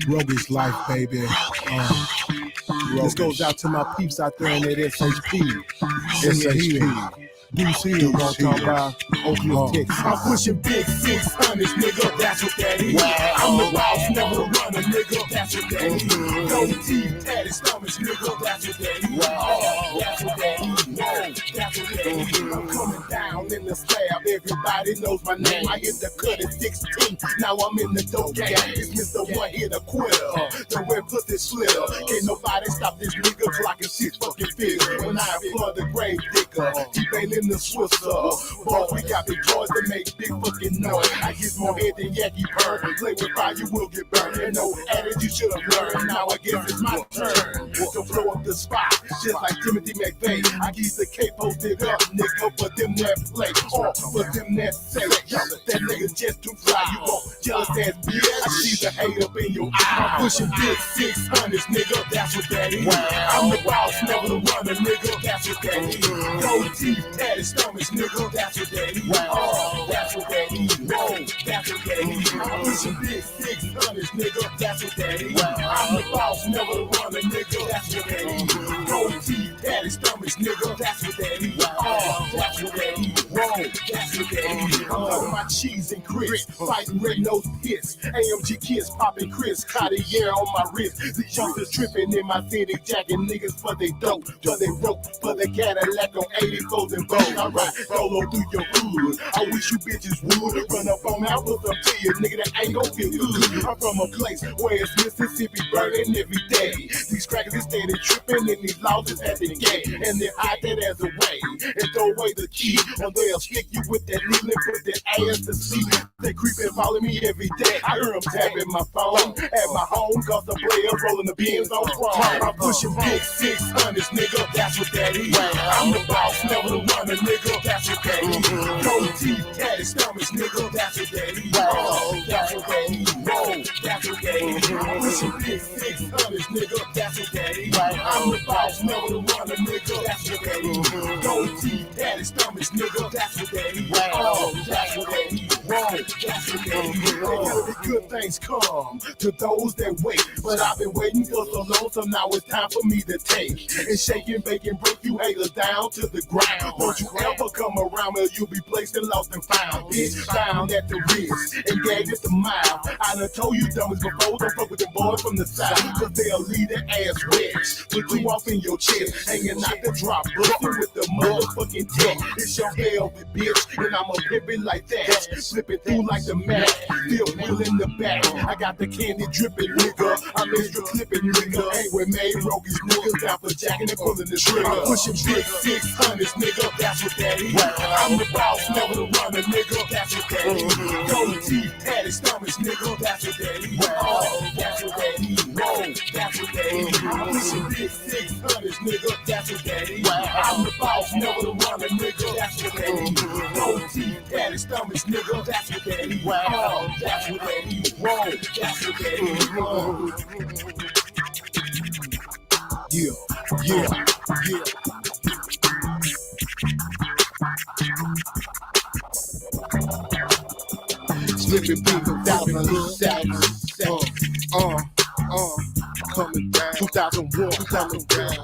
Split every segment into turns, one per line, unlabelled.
Roguish life, baby. This goes out to my peeps out there in that SHP. SHP. DC, you know what I'm talking about? Oakland, Texas.
I'm pushing big 600s, nigga, that's what that is. I'm the boss, never run a nigga, that's what that is. No teeth, tatted stomachs, nigga, that's what that is. That's what that is. Whoa, that's what that is. I'm coming down in the slab, everybody knows my name. I hit the cut at 16, now I'm in the dope game. It's Mr. One Hit a Quitter, the red pussy slitter. Can't nobody stop this nigga clocking 6 fucking figures. When I employ the grave digger, T-Bane in the Swisser. Boy, we got big boys that make big fucking noise. I get more head than Yankee burn. Play with fire, you will get burned. And no adage you should have learned. Now I guess it's my turn to blow up the spot. Just like Timothy McVeigh, I keep the K posted up, nigga, for them that play. Or for them that say, yo, that nigga just too fly. You won't jealous ass bitch. I see the hate up in your eye. I'm pushing big 600s, nigga, that's what that is. I'm the boss, never the runner, nigga, that's what that is. No teeth, tatted stomachs, nigga, that's what that is. That's what that is. Whoa, that's what that is. I'm pushing big 600s, nigga, that's what that is. I'm the boss, never the runner, nigga, that's what that is. No teeth, tatted stomachs, nigga, that's what that is. That's what that is. Whoa, that's what that is. I'm talking about cheese and grits, fighting red nose piss, AMG kids popping Chris, Cartier on my wrist. These youngsters tripping in my city, jacking niggas for they dope, for they rope, for the Cadillac on 84s and Vogue. I ride solo through your hood. I wish you bitches would run up on me. I put some to you, nigga, that ain't gon' feel good. I'm from a place where it's Mississippi burning every day. These crackers is steady tripping and these laws is at the gate. And they hide that as a way and throw away the key. Or they'll stick you with that needle and put that ass to sleep. They creep and follow me every day. I hear them tapping my phone at my home, cause the players rolling the bins on chrome. I'm pushing big 600s, nigga, that's what that is. I'm the boss, never the runner, nigga, that's what that is. No teeth, tatted stomachs, nigga, that's what that is. That's what that is. Whoa, that's what that is. I'm pushing big 600s, nigga, that's what that is. I'm the boss, never the runner, nigga, that's what that is. No teeth, tatted stomachs, nigga, that's what that is. That's what that is. Whoa, that's what that is. The good things come to those that wait, but I've been waiting for so long, so now it's time for me to take and shake and bake and break you haters down to the ground. Don't you ever come around or you'll be placed and lost and found. Bitch found at the wrist and gagged at the mouth. I done told you dummies before, don't fuck with the boys from the south, cause they'll leave their ass wet. Put you off in your chest, hanging out the drop, bustin' with the motherfucking tech. It's your velvet bitch, and I'm a pimpin' like that. Slipping through like the Mac, still wheel in the back. I got the candy dripping, nigga. I'm extra clipping, nigga. Ain't with made roguish niggas down for jacking and pulling the trigger. I'm pushing big 600s, nigga, that's what that is. I'm the boss, never the runner, nigga, that's what that is. Gold teeth, tatted stomachs, nigga, that's what that is. That's what that is. Whoa, that's what that is. I'm pushing big 600s, nigga, that's what that is. I'm the boss, never the runner, nigga, that's what that is. Gold teeth, tatted stomachs, nigga, that's what that is. That's what that is. Whoa, that's what that is. Yeah. Slipping people down in the coming down. 2001 coming down.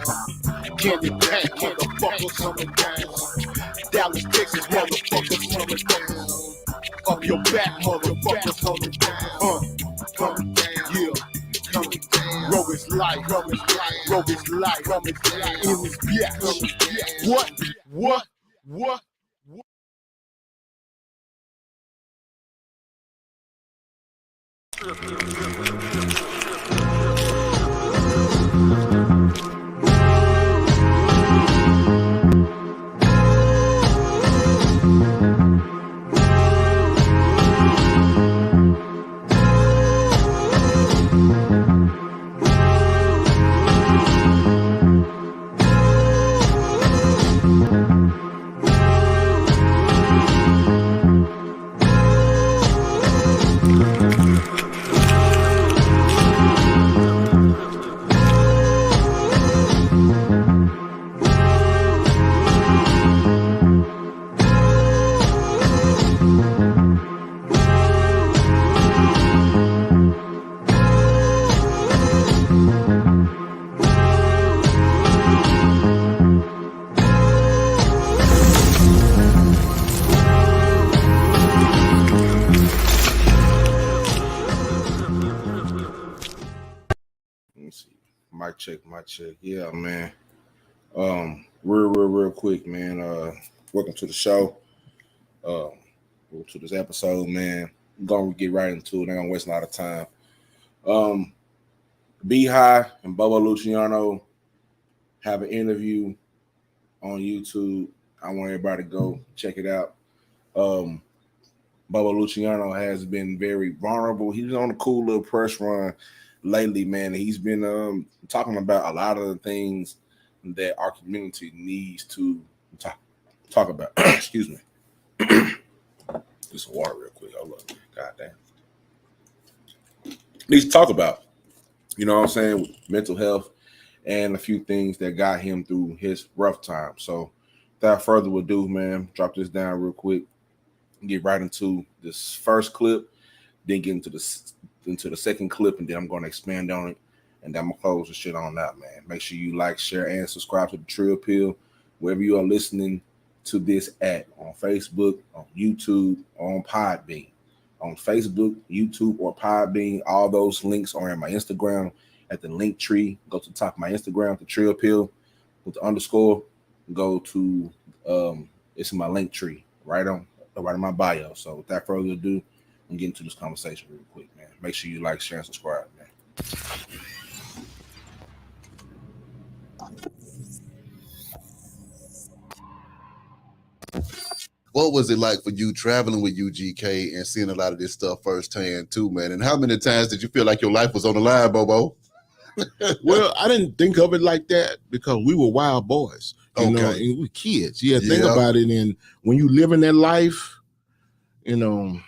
Candy Pack, motherfuckers coming down. Dallas, Texas, motherfuckers coming down. Up your back, motherfuckers coming down. Coming down, yeah. Coming down. Roguish life, roguish life, in this bitch. What?
check. Yeah, man. Real quick, man. Welcome to the show. Welcome to this episode, man. I'm gonna get right into it. I'm gonna waste a lot of time. Be High and Bobo Luchiano have an interview on YouTube. I want everybody to go check it out. Bobo Luchiano has been very vulnerable. He's on a cool little press run lately, man. He's been talking about a lot of the things that our community needs to talk about. Excuse me. Get some water real quick. Oh, look. God damn. Needs to talk about, you know what I'm saying, mental health and a few things that got him through his rough time. So without further ado, man, drop this down real quick. Get right into this first clip, then get into the second clip, and then I'm going to expand on it, and then I'm going to close the shit on that, man. Make sure you like, share, and subscribe to the Trill Pill, wherever you are listening to this at, on Facebook, on YouTube, on Podbean. On Facebook, YouTube, or Podbean, all those links are in my Instagram at the link tree. Go to the top of my Instagram, the Trill Pill, with the underscore. Go to it's in my link tree, right in my bio. So without further ado, I'm getting into this conversation real quick, man. Make sure you like, share, and subscribe, man.
What was it like for you traveling with UGK and seeing a lot of this stuff firsthand too, man? And how many times did you feel like your life was on the line, Bobo?
Well, I didn't think of it like that because we were wild boys. You know, and we were kids. Yeah, think about it. And when you live in that life, you know,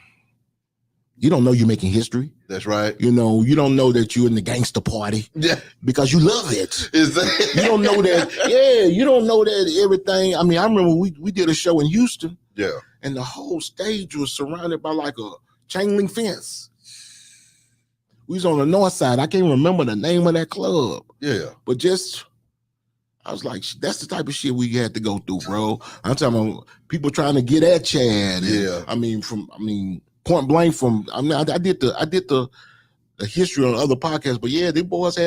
you don't know you're making history.
That's right.
You know, you don't know that you're in the gangster party.
Yeah.
Because you love it.
Exactly.
You don't know that. Yeah, you don't know that everything. I mean, I remember we did a show in Houston.
Yeah.
And the whole stage was surrounded by like a chain link fence. We was on the north side. I can't remember the name of that club.
Yeah.
But just, I was like, that's the type of shit we had to go through, bro. I'm talking about people trying to get at Chad.
Yeah.
I mean, point blank from, I mean, I did the history on other podcasts, but yeah, they boys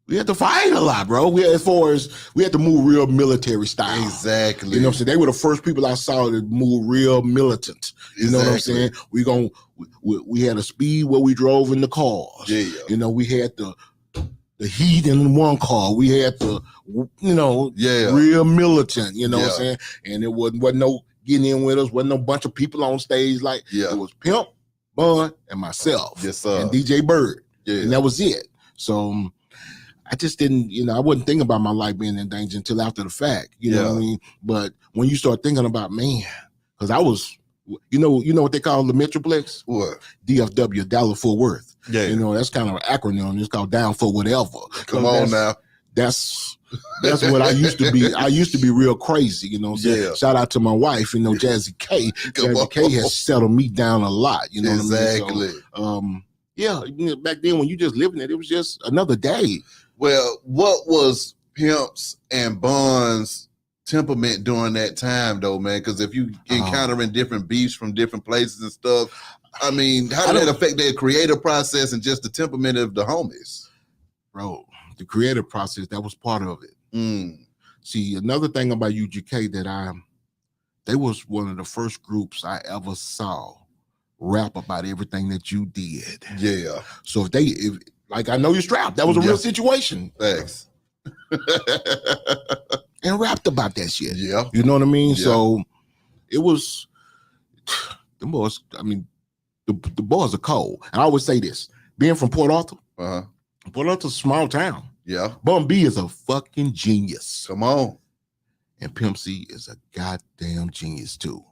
we had to fight a lot, bro. We had to move real military style.
Exactly.
You know what I'm saying? They were the first people I saw that move real militant. You know what I'm saying? We had a speed where we drove in the cars.
Yeah.
You know, we had the heat in one car. We had real militant, you know what I'm saying? And it wasn't no getting in with us, wasn't no bunch of people on stage. Like, it was Pimp, Bun, and myself.
Yes, sir.
And DJ Bird.
Yeah.
And that was it. So I just didn't, I wasn't thinking about my life being in danger until after the fact, you know what I mean? But when you start thinking about, man, because I was, you know what they call the Metroplex?
What?
DFW, Dallas Fort Worth.
Yeah.
You know, that's kind of an acronym. It's called Down for Whatever.
Come on now.
That's what I used to be. I used to be real crazy, you know what I'm saying?
Yeah.
Shout out to my wife, Jazzy K. Jazzy K has settled me down a lot, you know
exactly.
what I mean? So, back then when you just living it was just another day.
Well, what was Pimp's and Bun's temperament during that time, though, man? Because if you encountering different beefs from different places and stuff, I mean, how did that affect their creative process and just the temperament of the homies?
Bro, the creative process, that was part of it. See, another thing about UGK that they was one of the first groups I ever saw rap about everything that you did.
Yeah.
So if like, I know you're strapped. That was a real situation.
Thanks.
And rapped about that shit.
Yeah.
You know what I mean?
Yeah.
So it was, the boys, I mean, the boys are cold. And I always say this, being from Port Arthur, Port Arthur's a small town.
Yeah.
Bun B is a fucking genius.
Come on.
And Pimp C is a goddamn genius too.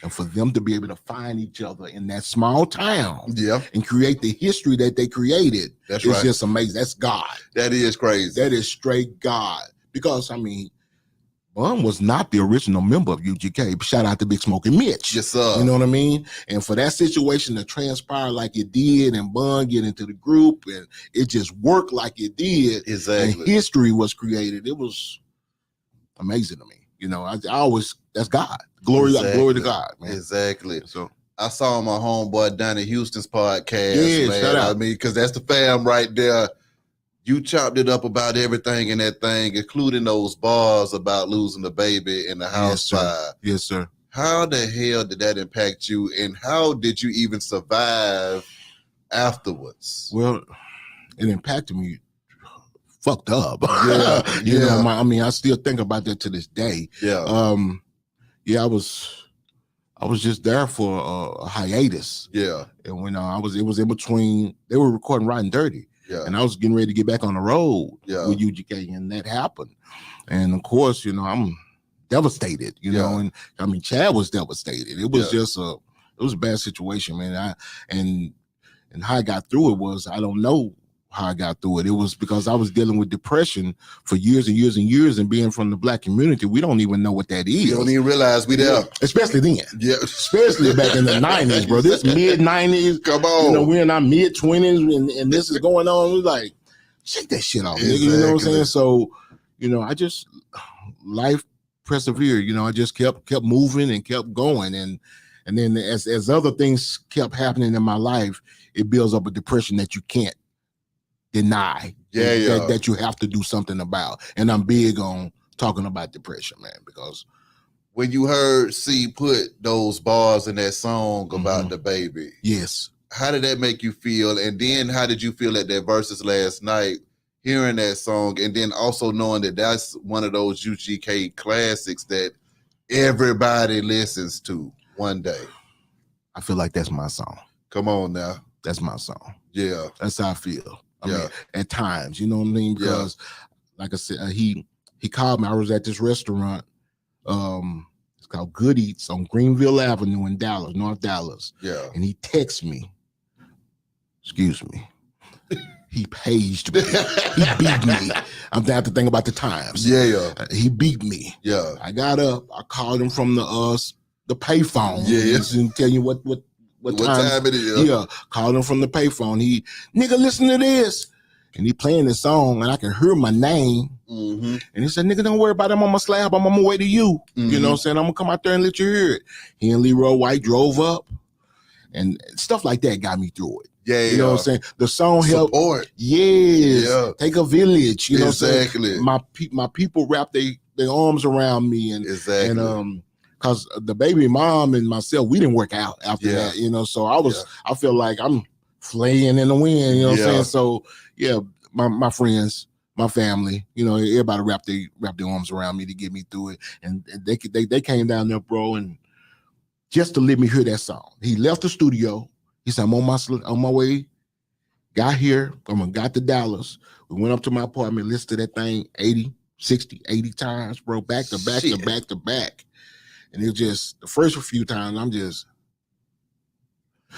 And for them to be able to find each other in that small town and create the history that they created, it's just amazing. That's God.
That is crazy.
That is straight God. Because, I mean, Bun was not the original member of UGK. Shout out to Big Smoke and Mitch.
Yes, sir.
You know what I mean? And for that situation to transpire like it did and Bun get into the group and it just worked like it did.
Exactly.
And history was created. It was amazing to me. You know, I always, that's God. Glory to God, man.
Exactly.
So
I saw my homeboy Donnie Houston's podcast, man.
Shout out.
I mean, because that's the fam right there. You chopped it up about everything in that thing, including those bars about losing the baby in the house fire.
Yes, sir.
How the hell did that impact you, and how did you even survive afterwards?
Well, it impacted me fucked up.
Yeah,
you know, I still think about that to this day.
Yeah.
I was just there for a hiatus.
Yeah.
And when it was in between, they were recording Riding Dirty.
Yeah.
And I was getting ready to get back on the road with UGK, and that happened. And of course, you know, I'm devastated, you know, and I mean, Chad was devastated. It was just it was a bad situation, man. And how I got through it was, I don't know how I got through it. It was because I was dealing with depression for years and years and years, and being from the Black community, we don't even know what that is.
You don't even realize we there.
Especially then.
Yeah.
Especially back in the 90s, bro. This mid-90s.
Come on.
You know, we're in our mid-20s and this is going on. We're like, shake that shit off, nigga. You know what I'm saying? So, you know, life persevered. You know, I just kept moving and kept going. And then as other things kept happening in my life, it builds up a depression that you can't deny, that you have to do something about. And I'm big on talking about depression, man, because
when you heard C put those bars in that song about the baby,
yes,
how did that make you feel? And then how did you feel at that verses last night, hearing that song, and then also knowing that that's one of those UGK classics that everybody listens to one day?
I feel like that's my song.
Come on now.
That's my song.
Yeah.
That's how I feel. I mean, at times, you know what I mean? Because like I said, he called me. I was at this restaurant. It's called Good Eats on Greenville Avenue in Dallas, North Dallas.
Yeah.
And he texted me. Excuse me. He paged me. He beat me. I'm gonna have to think about the times.
Yeah.
He beat me.
Yeah.
I got up. I called him from the payphone.
Yeah.
And tell you what time
it is.
Yeah. Called him from the payphone. He, nigga, listen to this. And he playing this song, and I can hear my name.
Mm-hmm.
And he said, nigga, don't worry about it. I'm on my slab. I'm on my way to you. Mm-hmm. You know what I'm saying? I'm going to come out there and let you hear it. He and Leroy White drove up. And stuff like that got me through it.
Yeah.
You know what I'm saying? The song helped.
Support.
Yes. Yeah. Take a village. You know
exactly.
what I'm saying? My people wrap their arms around me. And,
exactly.
And, because the baby mom and myself, we didn't work out after that, you know. So I feel like I'm flaying in the wind, you know what I'm saying? So my friends, my family, you know, everybody wrapped their arms around me to get me through it, and they came down there, bro, and just to let me hear that song. He left the studio. He said, I'm on my way. Got here. Got to Dallas. We went up to my apartment, listened to that thing 80 times, bro, back to back to back to back. And it just, the first few times, I'm just,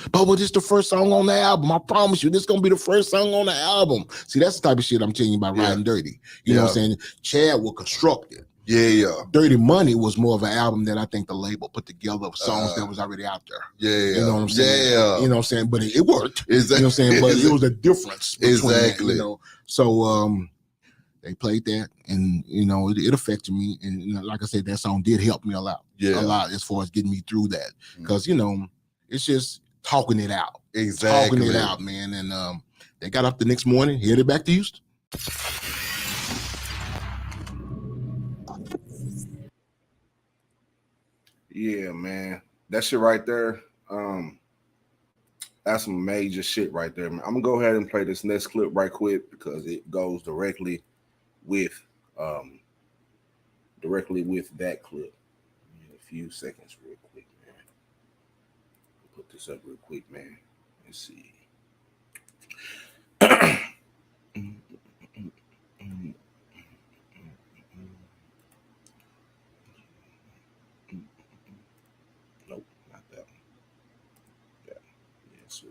Bobo, this is the first song on the album. I promise you, this is going to be the first song on the album. See, that's the type of shit I'm telling you about Riding Dirty. You know what I'm saying? Chad will construct it.
Yeah.
Dirty Money was more of an album that I think the label put together of songs that was already out there.
Yeah.
You know what I'm saying?
Yeah.
You know what I'm saying? But it worked.
Exactly.
You know what I'm saying? But it was a difference between that, you know? So, they played that, and you know it affected me, and you know, like I said, that song did help me a lot as far as getting me through that, because you know it's just talking it out, talking it out, man. And they got up the next morning, headed back to Houston.
Yeah, man, that shit right there. That's some major shit right there, man. I'm gonna go ahead and play this next clip right quick because it goes directly with that clip. In a few seconds, real quick, man. Put this up real quick, man. Let's see. Nope, not that one. Yeah, yes, sir.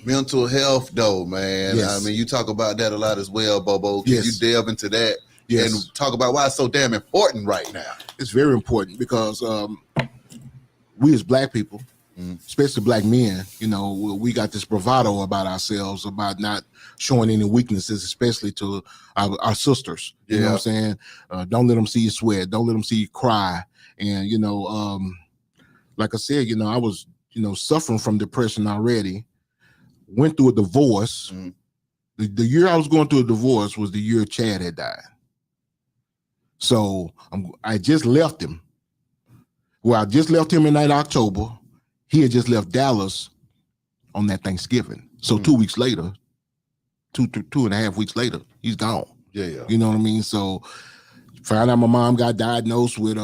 Mental health, though, man.
Yes.
I mean, you talk about that a lot as well, Bobo. Can you delve into that and talk about why it's so damn important right now?
It's very important because we as Black people, especially black men. You know, we got this bravado about ourselves about not showing any weaknesses, especially to our sisters. You know what I'm saying? Don't let them see you sweat. Don't let them see you cry. And, you know, like I said, you know, I was, you know, suffering from depression already, went through a divorce. The year I was going through a divorce was the year Chad had died. So I just left him. Well, I just left him in that October. He had just left Dallas on that Thanksgiving. So 2 weeks later, two and a half weeks later, he's gone.
Yeah.
You know what I mean? So found out my mom got diagnosed with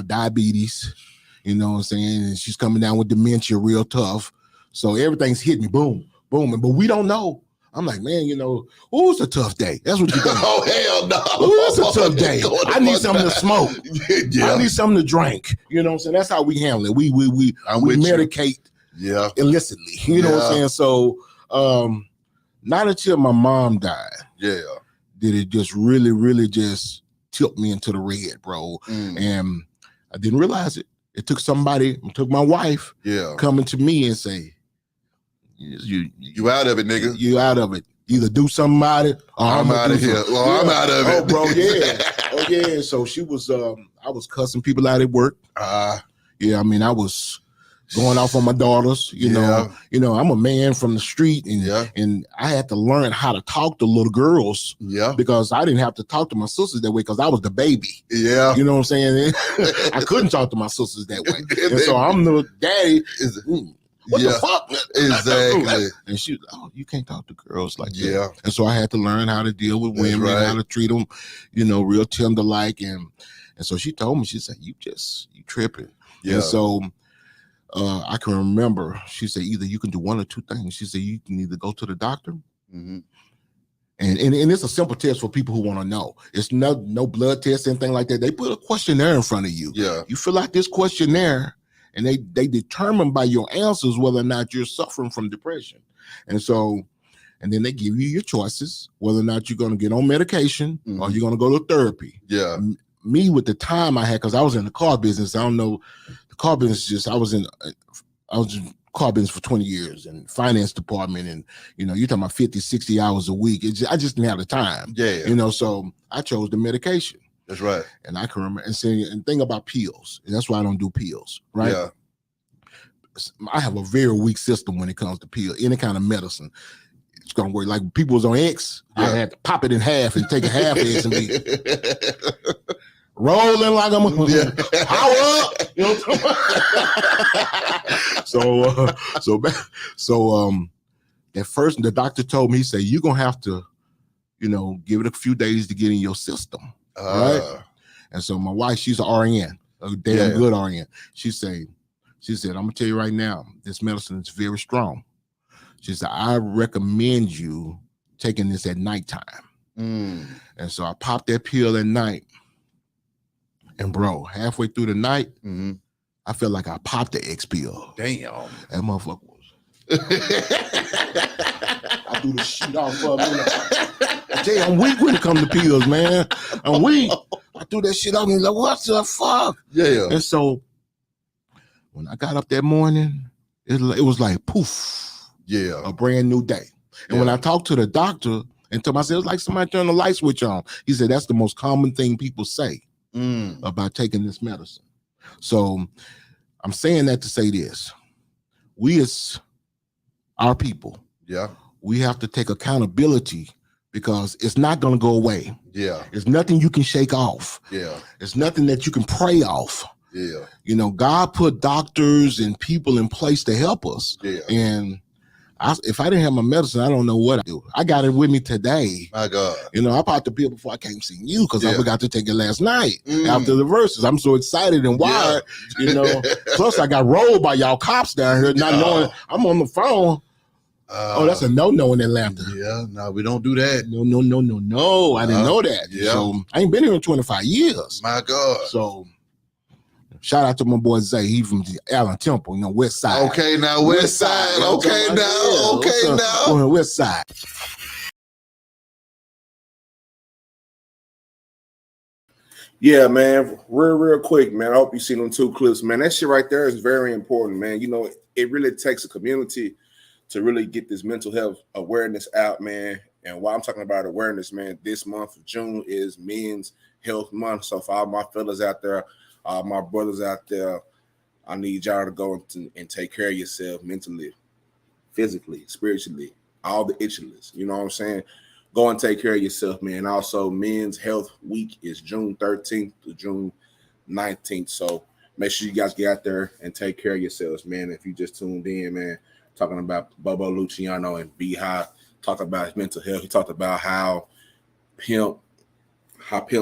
diabetes. You know what I'm saying? And she's coming down with dementia real tough. So everything's hit me, boom, boom. But we don't know. I'm like, man, you know, who's a tough day? That's what you think.
Oh, hell no.
Who's a tough day? I need something to smoke. I need something to drink. You know what I'm saying? That's how we handle it. We medicate illicitly. You know what I'm saying? So not until my mom died, did it just really just tilt me into the red, bro. And I didn't realize it. It took my wife coming to me and say, you out of it, nigga. You out of it. Either do something about it or I'm out of here. Well, I'm out of it. Oh, bro, yeah. So she was, I was cussing people out at work. I mean, I was going off on my daughters, you know, I'm a man from the street and I had to learn how to talk to little girls because I didn't have to talk to my sisters that way because I was the baby. Yeah. You know what I'm saying? I couldn't talk to my sisters that way. And so I'm the daddy. What the fuck? Exactly. And she was, oh, you can't talk to girls like that. And so I had to learn how to deal with women, how to treat them, you know, real tender like. And so she told me, she said, you tripping. And so I can remember, she said, either you can do one or two things. She said, you can either go to the doctor. And it's a simple test for people who want to know. It's no blood test, anything like that. They put a questionnaire in front of you. You fill out this questionnaire and they determine by your answers whether or not you're suffering from depression. And then they give you your choices, whether or not you're going to get on medication or you're going to go to therapy. Me, with the time I had, because I was in the car business, I don't know, the car business I was in car business for 20 years and finance department. And, you know, you're talking about 50, 60 hours a week. I just didn't have the time. You know, so I chose the medication. That's right. And I can remember and think about pills. And that's why I don't do pills, right? I have a very weak system when it comes to pills, any kind of medicine. It's gonna work. Like people was on X, I had to pop it in half and take a half X and be rolling like I'm power up. You know what I'm saying? At first the doctor told me, he said, you're gonna have to, you know, give it a few days to get in your system. Right. And so my wife, she's an RN, a damn good RN. She said, I'm gonna tell you right now, this medicine is very strong. She said, I recommend you taking this at nighttime. And so I popped that pill at night. And bro, halfway through the night, I felt like I popped the X pill. Damn. That motherfucker was. I threw the shit off of me. I tell you, I'm weak when it comes to pills, man. I'm weak. I threw that shit off me like, what the fuck? And so when I got up that morning, it was like poof. A brand new day. And when I talked to the doctor and told myself, it's like somebody turned the light switch on. He said, that's the most common thing people say about taking this medicine. So I'm saying that to say this. We as our people, we have to take accountability because it's not going to go away. It's nothing you can shake off. It's nothing that you can pray off. You know, God put doctors and people in place to help us. And if I didn't have my medicine, I don't know what I'd do. I got it with me today. My God. You know, I popped the pill before I came see you because I forgot to take it last night after the verses. I'm so excited and wired, you know. Plus, I got rolled by y'all cops down here, not knowing I'm on the phone. That's a no-no in Atlanta. No, we don't do that. No. I didn't know that. So I ain't been here in 25 years. My God. So shout out to my boy Zay. He from Allen Temple, you know, West Side. Okay, now West Side. Okay, now. West Side.
Yeah, man. Real quick, man. I hope you see them 2 clips, man. That shit right there is very important, man. You know, it really takes a community to really get this mental health awareness out, man. And while I'm talking about awareness, man, this month of June is Men's Health Month. So for all my fellas out there, all my brothers out there, I need y'all to go and take care of yourself mentally, physically, spiritually, all the itchiness. You know what I'm saying? Go and take care of yourself, man. Also, Men's Health Week is June 13th to June 19th. So make sure you guys get out there and take care of yourselves, man. If you just tuned in, man, talking about Bobo Luchiano and B-High, talk about his mental health. He talked about how Pimp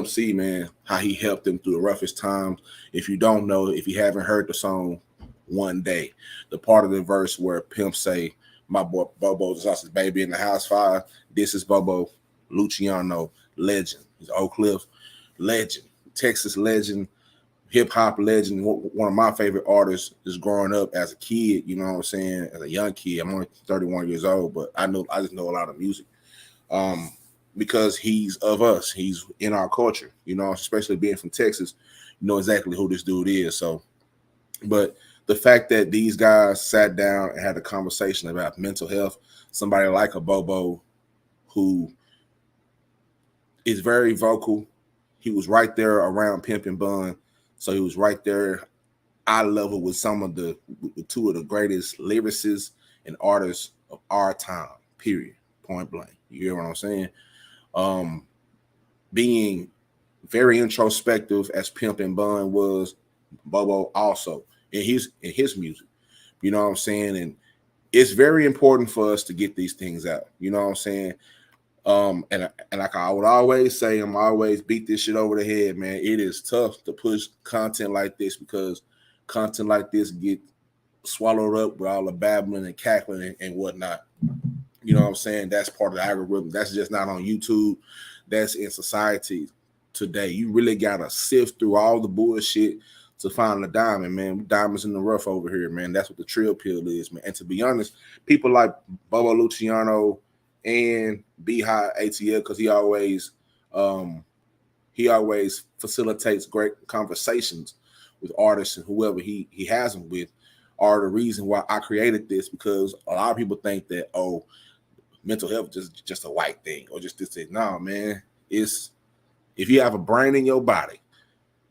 C, man, how he helped him through the roughest times. If you don't know, if you haven't heard the song One Day, the part of the verse where Pimp say, my boy Bobo's his baby in the house fire. This is Bobo Luchiano, legend. He's Oak Cliff legend, Texas legend, hip hop legend. One of my favorite artists is growing up as a kid. You know what I'm saying? As a young kid, I'm only 31 years old, but I just know a lot of music. Because he's of us, he's in our culture. You know, especially being from Texas, you know exactly who this dude is. So, but the fact that these guys sat down and had a conversation about mental health, somebody like a Bobo who is very vocal, he was right there around Pimp and Bun, so he was right there eye level with with 2 of the greatest lyricists and artists of our time, period, point blank. You hear what I'm saying? Being very introspective as Pimp and Bun was, Bobo also in his music. You know what I'm saying? And it's very important for us to get these things out. You know what I'm saying? And like I would always say, I'm always beat this shit over the head, man. It is tough to push content like this because content like this get swallowed up with all the babbling and cackling and whatnot. You know what I'm saying? That's part of the algorithm. That's just not on YouTube. That's in society today. You really gotta sift through all the bullshit to find the diamond, man. Diamonds in the rough over here, man. That's what the trill pill is, man. And to be honest, people like Bobo Luchiano and B-High ATL, because he always facilitates great conversations with artists and whoever he has them with, are the reason why I created this, because a lot of people think that, oh, mental health is just a white thing or just this thing. No, man. It's, if you have a brain in your body,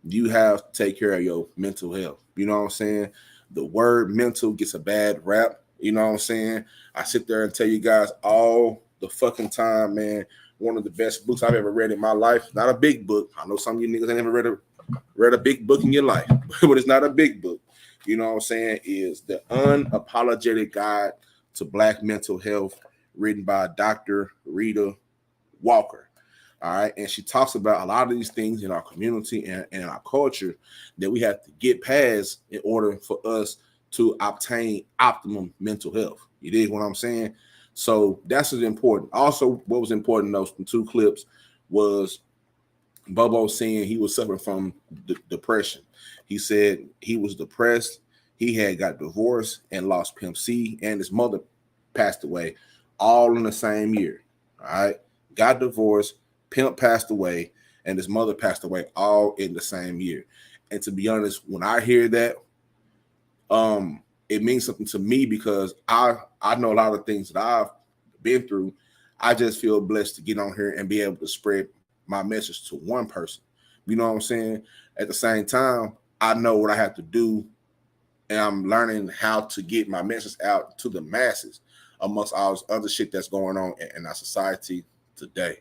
you have to take care of your mental health. You know what I'm saying? The word mental gets a bad rap. You know what I'm saying? I sit there and tell you guys all the fucking time, man. One of the best books I've ever read in my life. Not a big book. I know some of you niggas ain't never read a big book in your life, but it's not a big book. You know what I'm saying? Is The Unapologetic Guide to Black Mental Health, written by Dr. Rita Walker. All right. And she talks about a lot of these things in our community and in our culture that we have to get past in order for us to obtain optimum mental health. You dig what I'm saying? So that's what's important. Also, what was important, those 2 clips, was Bobo saying he was suffering from depression. He said he was depressed. He had got divorced and lost Pimp C, and his mother passed away all in the same year. All right. Got divorced, Pimp passed away, and his mother passed away all in the same year. And to be honest, when I hear that, it means something to me, because I know a lot of things that I've been through. I just feel blessed to get on here and be able to spread my message to one person. You know what I'm saying? At the same time, I know what I have to do, and I'm learning how to get my message out to the masses amongst all this other shit that's going on in our society today.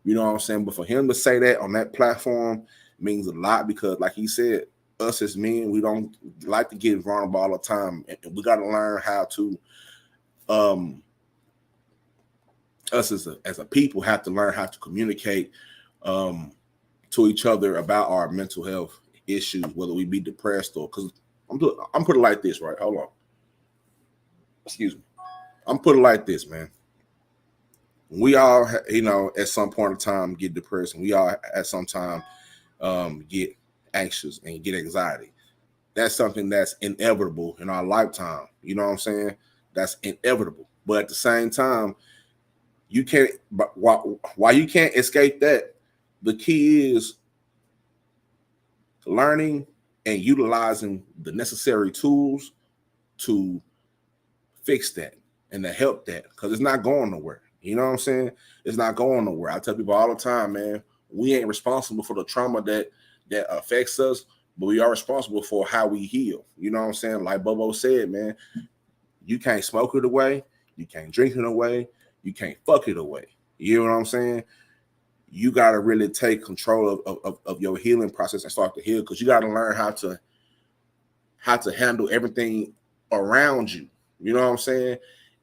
You know what I'm saying? But for him to say that on that platform means a lot, because like he said, us as men, we don't like to get vulnerable all the time. And we got to learn how to, us as a people have to learn how to communicate to each other about our mental health issues, whether we be depressed or, because I'm put it like this, right? Hold on. Excuse me. I'm put it like this, man. We all, at some point in time get depressed, and we all at some time get anxious and get anxiety. That's something that's inevitable in our lifetime. You know what I'm saying? That's inevitable. But at the same time, you can't, why you can't escape that, the key is learning and utilizing the necessary tools to fix that and to help that, because it's not going nowhere. You know what I'm saying? It's not going nowhere. I tell people all the time, man, we ain't responsible for the trauma that affects us, but we are responsible for how we heal. You know what I'm saying? Like Bobo said, man, you can't smoke it away, you can't drink it away, you can't fuck it away. You know what I'm saying? You got to really take control of your healing process and start to heal, because you got to learn how to handle everything around you. You know what I'm saying?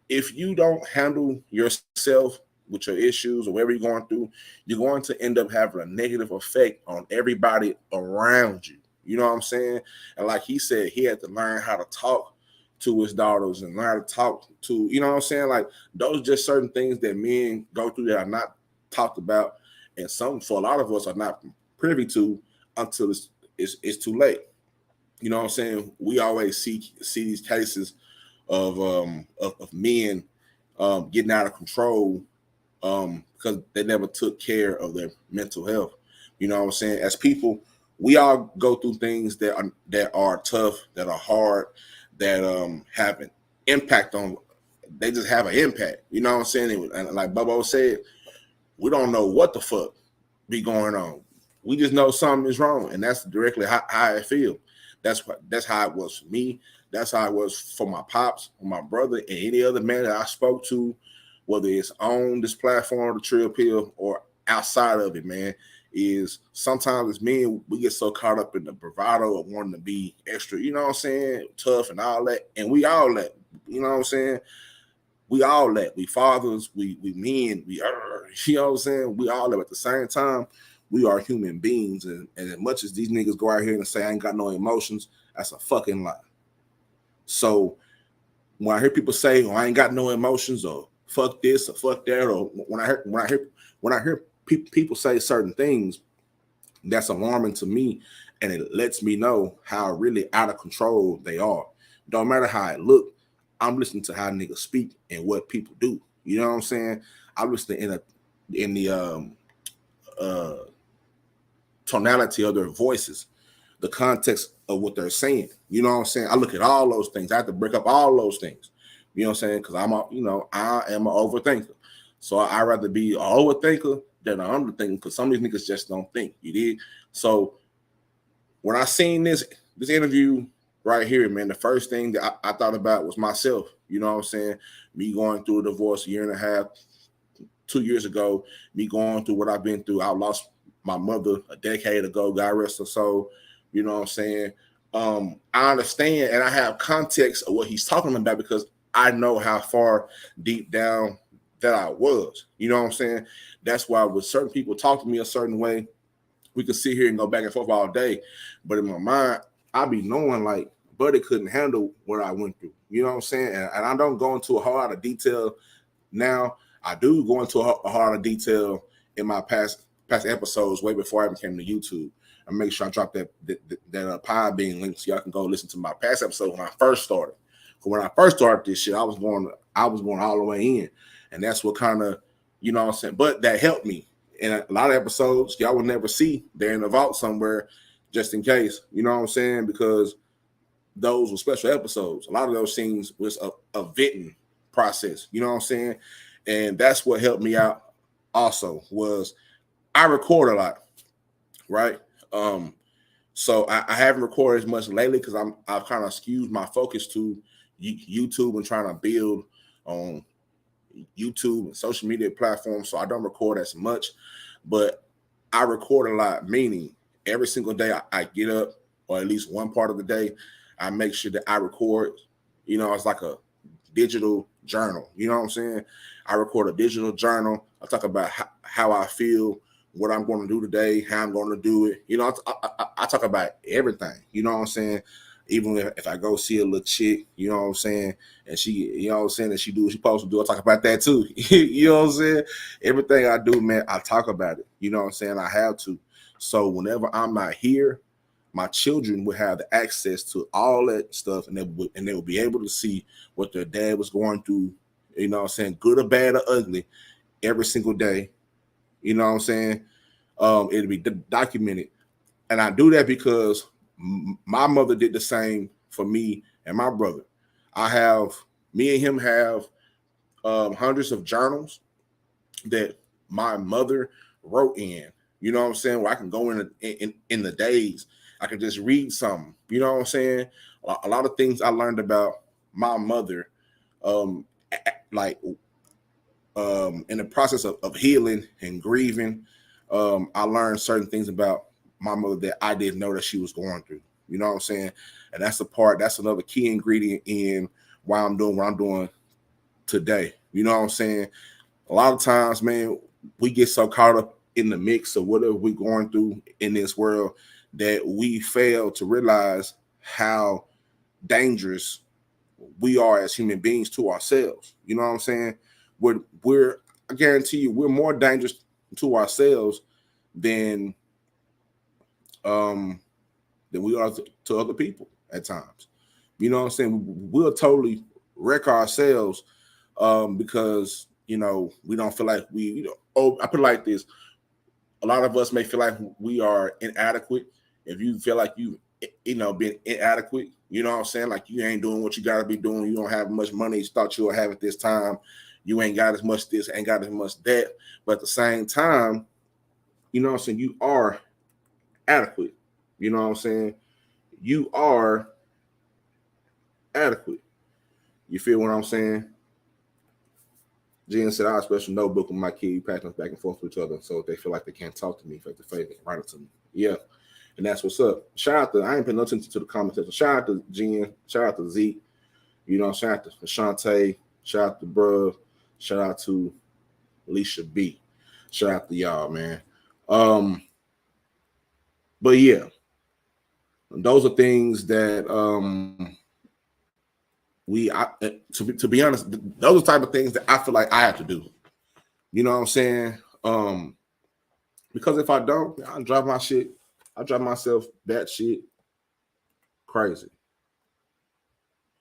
If you don't handle yourself with your issues or whatever you're going through, you're going to end up having a negative effect on everybody around you. You know what I'm saying? And like he said, he had to learn how to talk to his daughters and learn how to talk to, you know what I'm saying? Like, those just certain things that men go through that are not talked about, and for a lot of us are not privy to until it's too late. You know what I'm saying? We always see these cases of men getting out of control because they never took care of their mental health. You know what I'm saying? As people, we all go through things that are tough, that are hard, that have an impact on. They just have an impact. You know what I'm saying? And like Bobo said, we don't know what the fuck be going on. We just know something is wrong, and that's directly how I feel. That's how it was for me. That's how it was for my pops, my brother, and any other man that I spoke to, whether it's on this platform, the Trill Pill, or outside of it, man. Is sometimes as men, we get so caught up in the bravado of wanting to be extra, you know what I'm saying, tough and all that, and we all that, you know what I'm saying. We all that. We fathers, we men, we are, you know what I'm saying? We all that. At the same time, we are human beings. And as much as these niggas go out here and say, I ain't got no emotions, that's a fucking lie. So when I hear people say, oh, I ain't got no emotions, or fuck this, or fuck that, or when I hear people say certain things, that's alarming to me. And it lets me know how really out of control they are. Don't matter how it look, I'm listening to how niggas speak and what people do. You know what I'm saying? I'm listening in the tonality of their voices, the context of what they're saying. You know what I'm saying? I look at all those things. I have to break up all those things. You know what I'm saying? Because I am an overthinker. So I'd rather be an overthinker than an underthinker, because some of these niggas just don't think. You did? So when I seen this interview right here, man, the first thing that I thought about was myself. You know what I'm saying? Me going through a divorce a year and a half, 2 years ago, me going through what I've been through. I lost my mother a decade ago, God rest her soul. You know what I'm saying? I understand, and I have context of what he's talking about, because I know how far deep down that I was. You know what I'm saying? That's why when certain people talk to me a certain way, we can sit here and go back and forth all day. But in my mind, I be knowing like, buddy couldn't handle what I went through. You know what I'm saying? And I don't go into a whole lot of detail now. I do go into a whole lot of detail in my past episodes way before I even came to YouTube. I make sure I drop that Podbean link so y'all can go listen to my past episode when I first started. When I first started this shit, I was going all the way in, and that's what kind of, you know what I'm saying. But that helped me. And a lot of episodes y'all will never see. They're in the vault somewhere, just in case. You know what I'm saying? Because those were special episodes. A lot of those scenes was a venting process. You know what I'm saying? And that's what helped me out. Also, was I record a lot, right? So I haven't recorded as much lately because I've kind of skewed my focus to YouTube and trying to build on YouTube and social media platforms. So I don't record as much, but I record a lot, meaning every single day I get up, or at least one part of the day, I make sure that I record. You know, it's like a digital journal. You know what I'm saying? I record a digital journal. I talk about how I feel, what I'm going to do today, how I'm going to do it. You know, I talk about everything. You know what I'm saying? Even if I go see a little chick, you know what I'm saying, and she, you know what I'm saying, and she do what she supposed to do, I talk about that too. You know what I'm saying? Everything I do, man, I talk about it. You know what I'm saying? I have to. So whenever I'm not here, my children will have the access to all that stuff, and they will be able to see what their dad was going through, you know what I'm saying, good or bad or ugly, every single day. You know what I'm saying? It'll be documented And I do that because my mother did the same for me and my brother. Me and him have hundreds of journals that my mother wrote in. You know what I'm saying? Where I can go in the days, I can just read something. You know what I'm saying? A lot of things I learned about my mother, like in the process of healing and grieving. I learned certain things about my mother that I didn't know that she was going through. You know what I'm saying? And that's another key ingredient in why I'm doing what I'm doing today. You know what I'm saying? A lot of times, man, we get so caught up in the mix of whatever we're going through in this world that we fail to realize how dangerous we are as human beings to ourselves. You know what I'm saying? I guarantee you, we're more dangerous to ourselves than we are to other people at times. You know what I'm saying? We'll totally wreck ourselves because we don't feel like I put it like this. A lot of us may feel like we are inadequate. If you feel like you being inadequate, you know what I'm saying? Like you ain't doing what you gotta be doing. You don't have much money you thought you would have at this time. You ain't got as much this, ain't got as much that. But at the same time, you know what I'm saying? You are adequate. You know what I'm saying? You are adequate. You feel what I'm saying? Jen said, I have a special notebook with my kid, pass them back and forth to each other so they feel like they can't talk to me face to face. They can write it to me. Yeah. And that's what's up. Shout out to, I ain't paying no attention to the comment section. Shout out to Jen. Shout out to Zeke. Shout out to Ashante. Shout out to Bruh. Shout out to Alicia B. Shout out to y'all, man. But yeah, those are things that to be honest, those are the type of things that I feel like I have to do. You know what I'm saying? Because if I don't, I drive myself that shit crazy.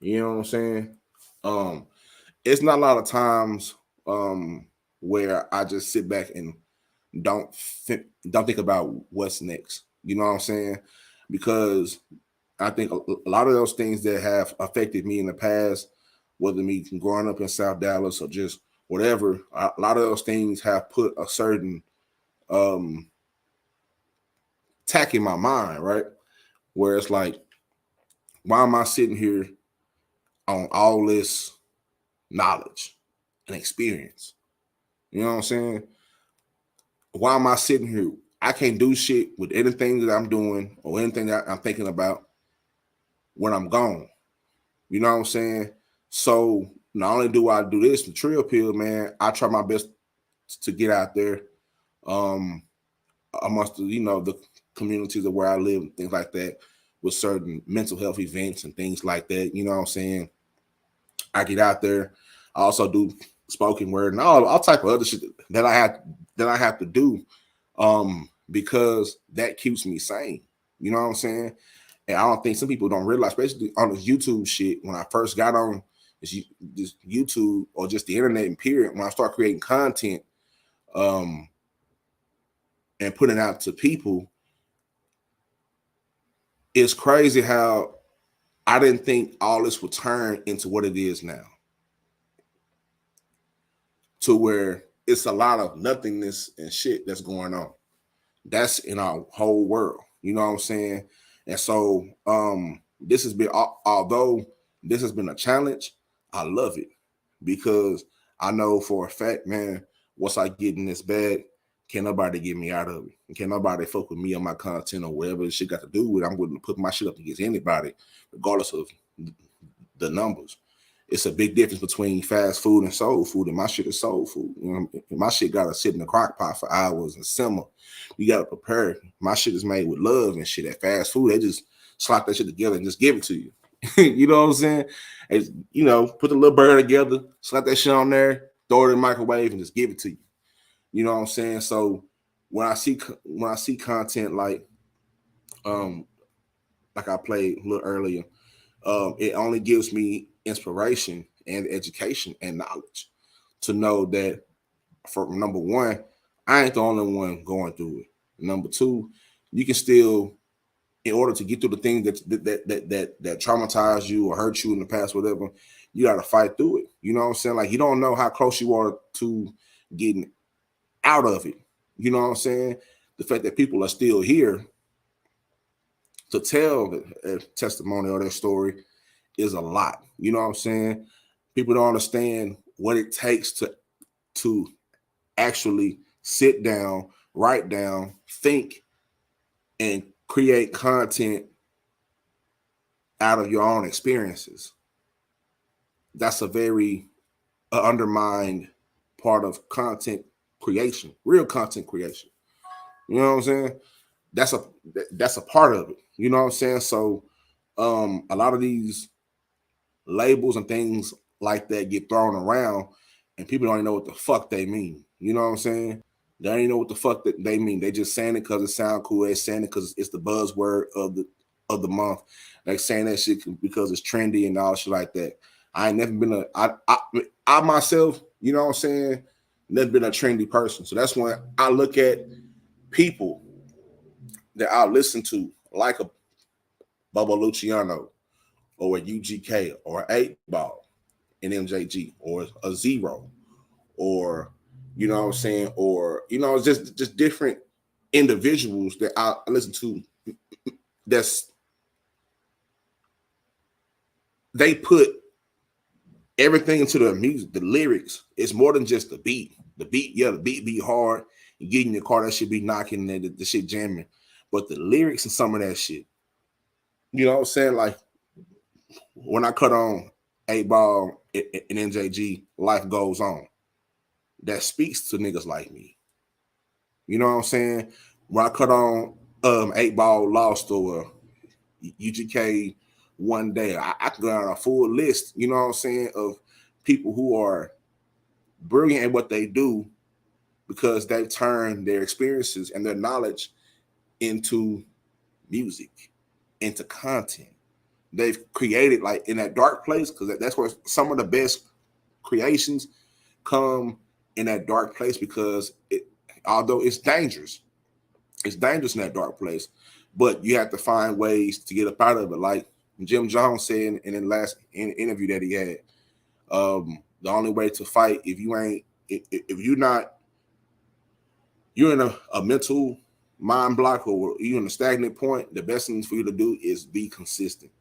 You know what I'm saying? It's not a lot of times where I just sit back and don't think about what's next. You know what I'm saying? Because I think a lot of those things that have affected me in the past, whether me growing up in South Dallas or just whatever, a lot of those things have put a certain tack in my mind, right? Where it's like, why am I sitting here on all this knowledge and experience? You know what I'm saying? Why am I sitting here? I can't do shit with anything that I'm doing or anything that I'm thinking about when I'm gone. You know what I'm saying? So not only do I do this, the Trill Pill, man, I try my best to get out there amongst the communities of where I live, things like that, with certain mental health events and things like that. You know what I'm saying? I get out there. I also do spoken word and all type of other shit that I have to do because that keeps me sane. You know what I'm saying? And I don't think some people don't realize, especially on this YouTube shit, when I first got on this YouTube or just the internet in period, when I start creating content and putting it out to people, it's crazy how I didn't think all this would turn into what it is now. To where it's a lot of nothingness and shit that's going on. That's in our whole world. You know what I'm saying? And so this has been, although this has been a challenge, I love it because I know for a fact, man, once I get in this bag, can't nobody get me out of it. And can't nobody fuck with me on my content or whatever this shit got to do with it. I'm willing to put my shit up against anybody, regardless of the numbers. It's a big difference between fast food and soul food, and my shit is soul food. You know, my shit gotta sit in the crock pot for hours and simmer. You gotta prepare. My shit is made with love and shit. At fast food, they just slap that shit together and just give it to you. You know what I'm saying? It's, put the little burger together, slap that shit on there, throw it in the microwave, and just give it to you. You know what I'm saying? So when I see content like I played a little earlier, it only gives me inspiration and education and knowledge to know that, for number one, I ain't the only one going through it. Number two, you can still in order to get through the things that traumatize you or hurt you in the past, whatever, you got to fight through it. You know what I'm saying? Like, you don't know how close you are to getting out of it. You know what I'm saying? The fact that people are still here to tell the testimony or their story is a lot. You know what I'm saying? People don't understand what it takes to actually sit down, write down, think, and create content out of your own experiences. That's a very undermined part of content creation, real content creation. You know what I'm saying? That's a part of it. You know what I'm saying? So a lot of these labels and things like that get thrown around, and people don't even know what the fuck they mean. You know what I'm saying? They don't even know what the fuck that they mean. They just saying it because it sounds cool. They're saying it because it's the buzzword of the month. They're saying that shit because it's trendy and all shit like that. I ain't never been I myself, you know what I'm saying, never been a trendy person. So that's when I look at people that I listen to, like a Bobo Luchiano or a UGK or 8Ball in MJG or a Zero, or you know what I'm saying, or you know, just different individuals that I listen to. That's they put everything into the music, the lyrics. It's more than just the beat. The beat, yeah, the beat be hard. You get in your car, that shit be knocking, the shit jamming. But the lyrics and some of that shit, you know what I'm saying? Like when I cut on 8Ball and NJG, Life Goes On. That speaks to niggas like me. You know what I'm saying? When I cut on 8Ball Lost or UGK One Day, I can go down a full list, you know what I'm saying, of people who are brilliant at what they do because they've turned their experiences and their knowledge into music, into content. They've created, like, in that dark place, because that's where some of the best creations come, in that dark place, because although it's dangerous in that dark place, but you have to find ways to get up out of it. Like Jim Jones said in the last interview that he had, the only way to fight, if you're in a mental mind block or you're in a stagnant point, the best thing for you to do is be consistent.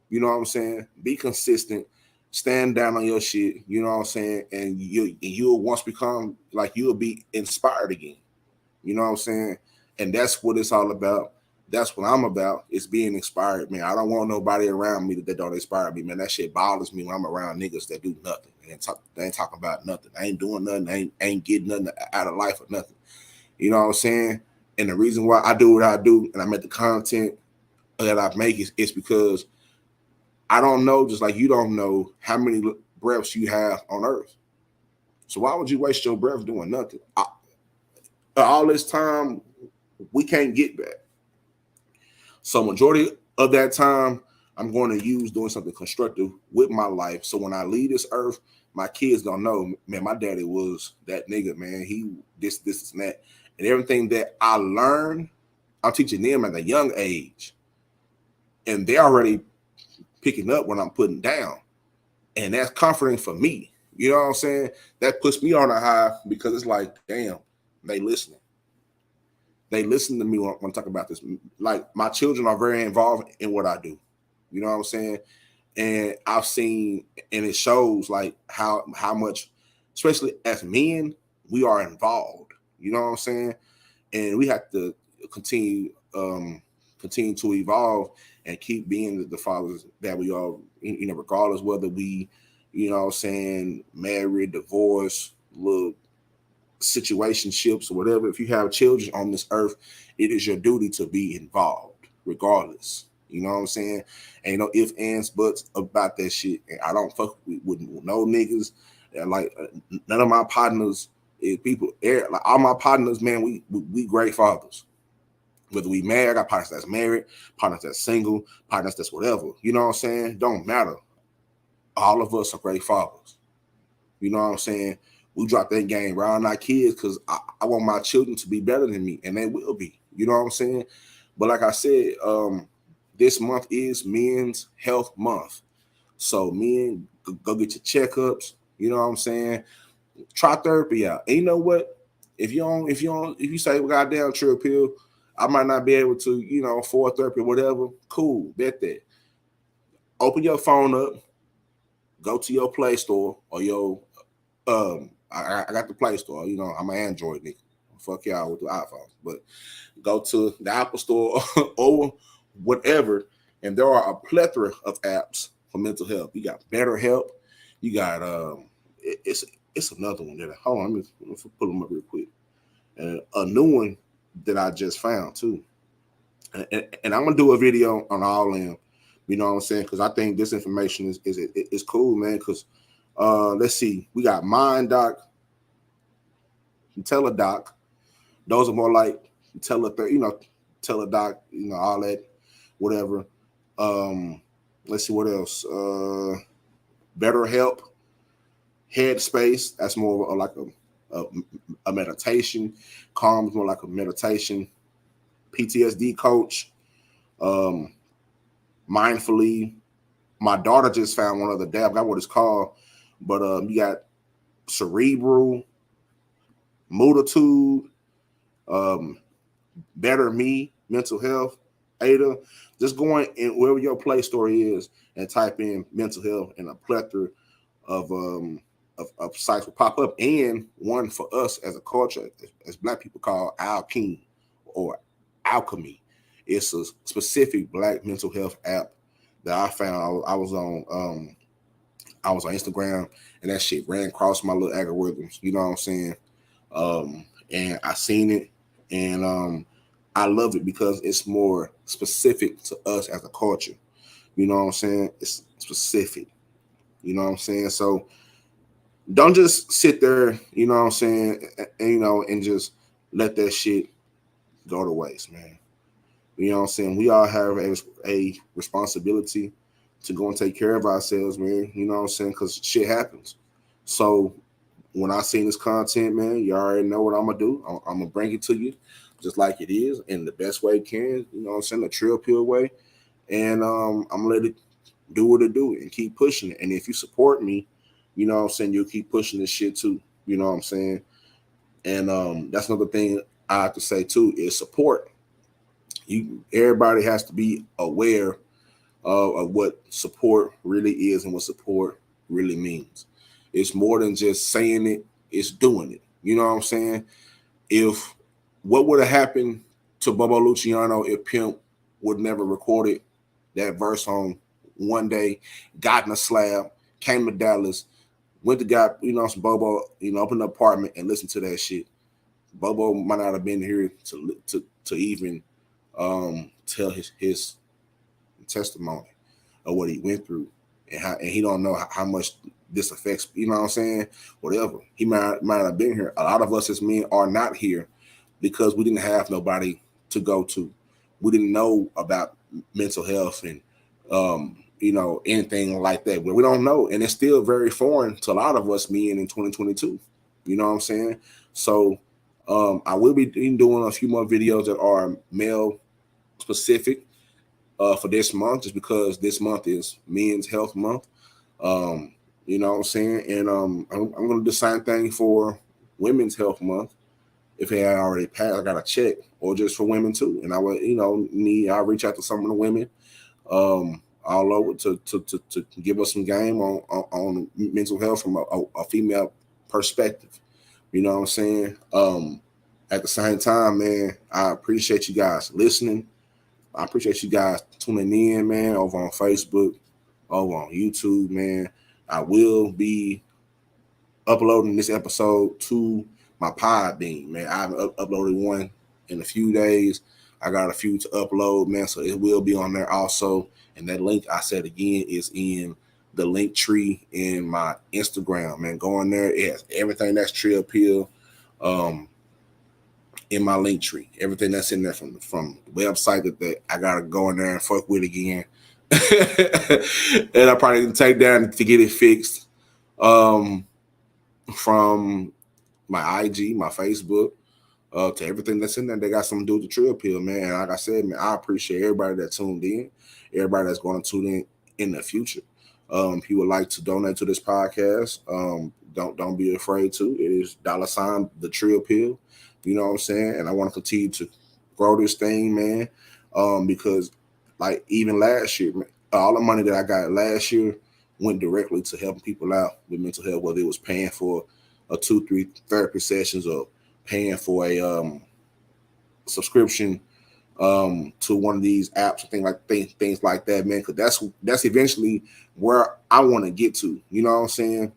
You know what I'm saying? Be consistent. Stand down on your shit. You know what I'm saying? And you'll once become, like, you'll be inspired again. You know what I'm saying? And that's what it's all about. That's what I'm about. It's being inspired, man. I don't want nobody around me that don't inspire me, man. That shit bothers me when I'm around niggas that do nothing. They ain't talking about nothing. They ain't doing nothing. They ain't getting nothing out of life or nothing. You know what I'm saying? And the reason why I do what I do and I make the content that I make is because I don't know, just like you don't know how many breaths you have on earth. So why would you waste your breath doing nothing? All this time, we can't get back. So majority of that time, I'm going to use doing something constructive with my life. So when I leave this earth, my kids don't know, man, my daddy was that nigga, man. He this and that. And everything that I learned, I'm teaching them at a young age. And they're already picking up when I'm putting down. And that's comforting for me. You know what I'm saying? That puts me on a high because it's like, damn, they listening. They listen to me when I talk about this. Like, my children are very involved in what I do. You know what I'm saying? And I've seen, and it shows, like, how much, especially as men, we are involved. You know what I'm saying? And we have to continue to evolve and keep being the fathers that we are, you know, regardless whether we, you know what I'm saying, married, divorced, little situationships or whatever. If you have children on this earth, it is your duty to be involved, regardless. You know what I'm saying? Ain't no ifs, ands, buts about that shit. And I don't fuck with no niggas. And like, none of my partners is people. Like, all my partners, man, we great fathers. Whether we married, I got partners that's married, partners that's single, partners that's whatever. You know what I'm saying? Don't matter. All of us are great fathers. You know what I'm saying? We drop that game around our kids because I want my children to be better than me, and they will be. You know what I'm saying? But like I said, this month is Men's Health Month. So men, go get your checkups. You know what I'm saying? Try therapy out. And you know what? If you say, well, goddamn, Trill Pill, I might not be able to, afford therapy or whatever. Cool, bet that. Open your phone up, go to your Play Store or your I got the Play Store. I'm an Android nigga. Fuck y'all with the iPhones, but go to the Apple Store or whatever, and there are a plethora of apps for mental health. You got BetterHelp. You got it's another one that hold on, let me pull them up real quick. And a new one that I just found too. And I'm gonna do a video on all of them. You know what I'm saying? Because I think this information is cool, man. Because let's see, we got MindDoc, Teledoc. Those are more like Teledoc, all that, whatever. Let's see what else. BetterHelp, Headspace. That's more like a meditation. Calm is more like a meditation. PTSD coach. Mindfully. My daughter just found one other day. I forgot what it's called, but you got Cerebral, Mooditude, Better Me, Mental Health, Ada. Just go in wherever your Play Store is and type in mental health, and a plethora of sites will pop up. And one for us as a culture, as Black people, called Alchemy or Alchemy. It's a specific Black mental health app that I found. I was on Instagram, and that shit ran across my little algorithms. You know what I'm saying? And I seen it, and I love it because it's more specific to us as a culture. You know what I'm saying? It's specific. You know what I'm saying? So don't just sit there, you know what I'm saying, and just let that shit go to waste, man. You know what I'm saying? We all have a responsibility to go and take care of ourselves, man. You know what I'm saying? Because shit happens. So when I seen this content, man, you already know what I'm going to do. I'm going to bring it to you just like it is in the best way it can. You know what I'm saying? The Trill Pill way. And I'm going to let it do what it do and keep pushing it. And if you support me, you know what I'm saying, you'll keep pushing this shit too. You know what I'm saying? And that's another thing I have to say too is support. Everybody has to be aware of what support really is and what support really means. It's more than just saying it, it's doing it. You know what I'm saying? What would have happened to Bobo Luchiano if Pimp would never recorded that verse on One Day, got in a slab, came to Dallas, went to some Bobo, opened an apartment and listened to that shit. Bobo might not have been here to even tell his testimony of what he went through, and he don't know how much this affects, you know what I'm saying? Whatever. He might have been here. A lot of us as men are not here because we didn't have nobody to go to. We didn't know about mental health and anything like that. We don't know, and it's still very foreign to a lot of us men in 2022. You know what I'm saying? So I will be doing a few more videos that are male specific for this month, just because this month is Men's Health Month. You know what I'm saying? And I'm going to do the same thing for Women's Health Month. If it had already passed, I got to check, or just for women too. And I would, I'll reach out to some of the women all over to give us some game on mental health from a female perspective. You know what I'm saying? At the same time, man, I appreciate you guys listening. I appreciate you guys tuning in, man, over on Facebook, over on YouTube, man. I will be uploading this episode to my Podbean, man. I've uploaded one in a few days. I got a few to upload, man, so it will be on there also. And that link, I said again, is in the link tree in my Instagram, man. Go on there. It has everything that's Trill Pill in my link tree. Everything that's in there from the website that I got to go in there and fuck with again. And I probably need to take down to get it fixed from my IG, my Facebook, to everything that's in there. They got something to do with the Trill Pill, man. And like I said, man, I appreciate everybody that tuned in, everybody that's going to tune in the future. If you would like to donate to this podcast, don't be afraid to. It is $ the Trill Pill. You know what I'm saying? And I want to continue to grow this thing, man. Because like even last year, man, all the money that I got last year went directly to helping people out with mental health, whether it was paying for a 2-3 therapy sessions or paying for a subscription to one of these apps and things like that, man. Because that's eventually where I want to get to. You know what I'm saying?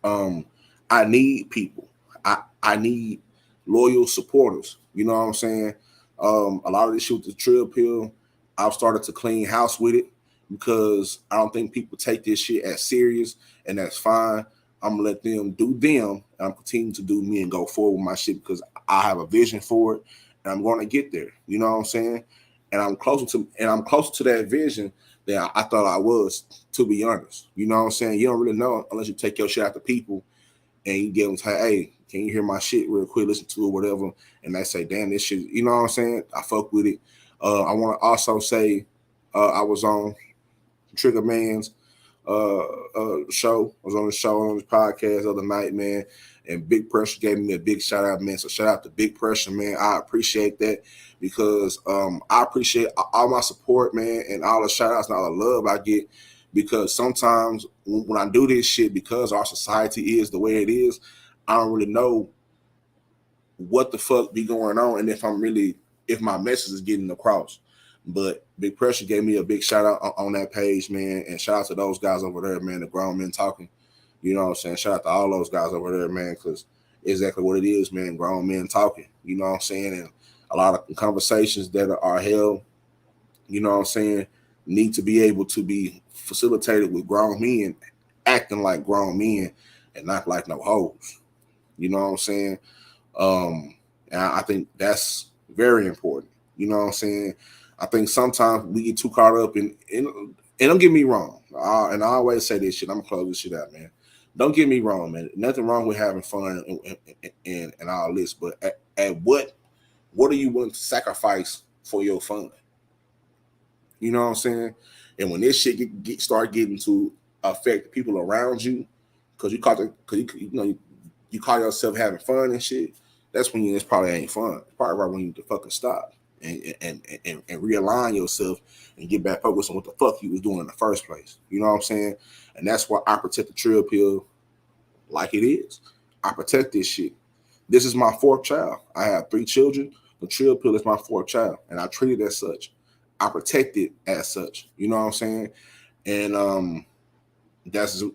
I need people. I need loyal supporters. You know what I'm saying? A lot of this shit with the Trill Pill, I've started to clean house with it because I don't think people take this shit as serious, and that's fine. I'm gonna let them do them, and I'm continuing to do me and go forward with my shit because I have a vision for it, and I'm going to get there. You know what I'm saying? And I'm closer to that vision than I thought I was, to be honest. You know what I'm saying? You don't really know unless you take your shit out to people and you get them to, hey, can you hear my shit real quick, listen to it, whatever, and they say, damn, this shit, you know what I'm saying? I fuck with it. I want to also say I was on Trigger Man's show. I was on the show on his podcast the other night, man, and Big Pressure gave me a big shout out, man. So shout out to Big Pressure, man. I appreciate that because I appreciate all my support, man, and all the shout outs and all the love I get, because sometimes when I do this shit, because our society is the way it is, I don't really know what the fuck be going on and if my message is getting across. But Big Pressure gave me a big shout out on that page, man. And shout out to those guys over there, man, the grown men talking. You know what I'm saying? Shout out to all those guys over there, man, because exactly what it is, man, grown men talking. You know what I'm saying? And a lot of conversations that are held, you know what I'm saying, need to be able to be facilitated with grown men acting like grown men and not like no hoes. You know what I'm saying? And I think that's very important. You know what I'm saying? I think sometimes we get too caught up in and don't get me wrong. And I always say this shit. I'm gonna close this shit out, man. Don't get me wrong, man. Nothing wrong with having fun and all this, but at what are you willing to sacrifice for your fun? You know what I'm saying? And when this shit start getting to affect people around you, because you call yourself having fun and shit, that's when it's probably ain't fun. It's probably right when you need to fucking stop and realign yourself and get back focused on what the fuck you was doing in the first place. You know what I'm saying? And that's why I protect the Trill Pill like it is. I protect this shit. This is my 4th child. I have 3 children. The Trill Pill is my 4th child, and I treat it as such. I protect it as such. You know what I'm saying? And that's just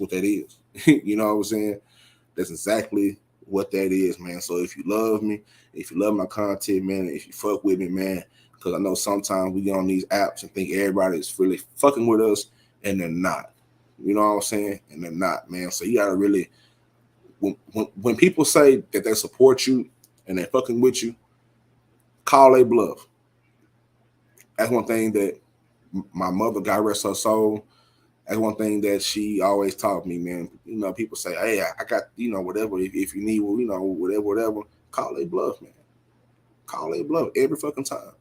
what that is. You know what I'm saying? That's exactly what that is, man. So if you love me, if you love my content, man, if you fuck with me, man, because I know sometimes we get on these apps and think everybody is really fucking with us, and they're not. You know what I'm saying? And they're not, man. So you gotta really, when people say that they support you and they're fucking with you, call a bluff. That's one thing that my mother, God rest her soul, that's one thing that she always taught me, man. You know, people say, hey, I got, whatever. If you need, whatever, call a bluff, man. Call a bluff every fucking time.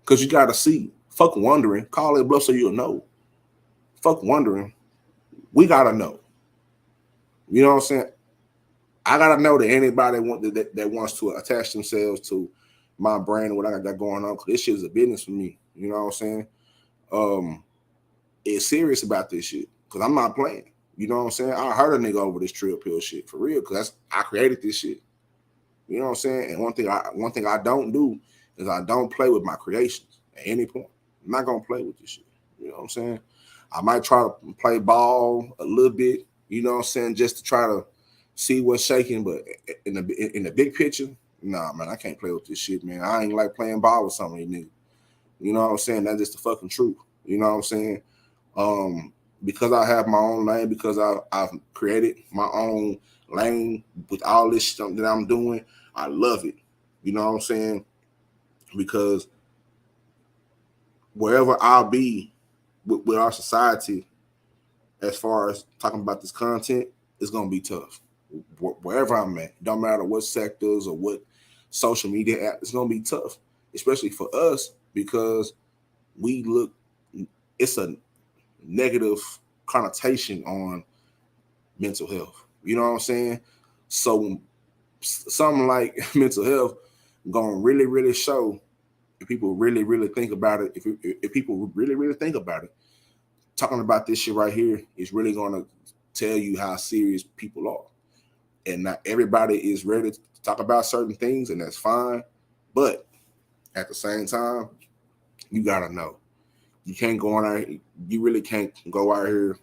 Because you got to see. Fuck wondering. Call a bluff so you'll know. Fuck wondering. We got to know. You know what I'm saying? I got to know that anybody that wants to attach themselves to my brand and what I got going on, because this shit is a business for me. You know what I'm saying? Is serious about this shit, because I'm not playing. You know what I'm saying? I heard a nigga over this Trill Pill shit for real, because I created this shit. You know what I'm saying? And one thing I don't do is I don't play with my creations at any point. I'm not gonna play with this shit. You know what I'm saying? I might try to play ball a little bit. You know what I'm saying? Just to try to see what's shaking, but in the big picture, nah, man, I can't play with this shit, man. I ain't like playing ball with some of these niggas. You know what I'm saying? That's just the fucking truth. You know what I'm saying? Because I have my own lane, because I've created my own lane with all this stuff that I'm doing, I love it. You know what I'm saying? Because wherever I'll be with our society, as far as talking about this content, it's gonna be tough. wherever I'm at. Don't matter what sectors or what social media app, it's gonna be tough, especially for us because we look. It's a negative connotation on mental health. You know what I'm saying? So something like mental health gonna really show if people really think about it. If people really think about it, talking about this shit right here is really gonna tell you how serious people are. And not everybody is ready to talk about certain things, and that's fine. But at the same time, you gotta know. You can't go on out. You really can't go out here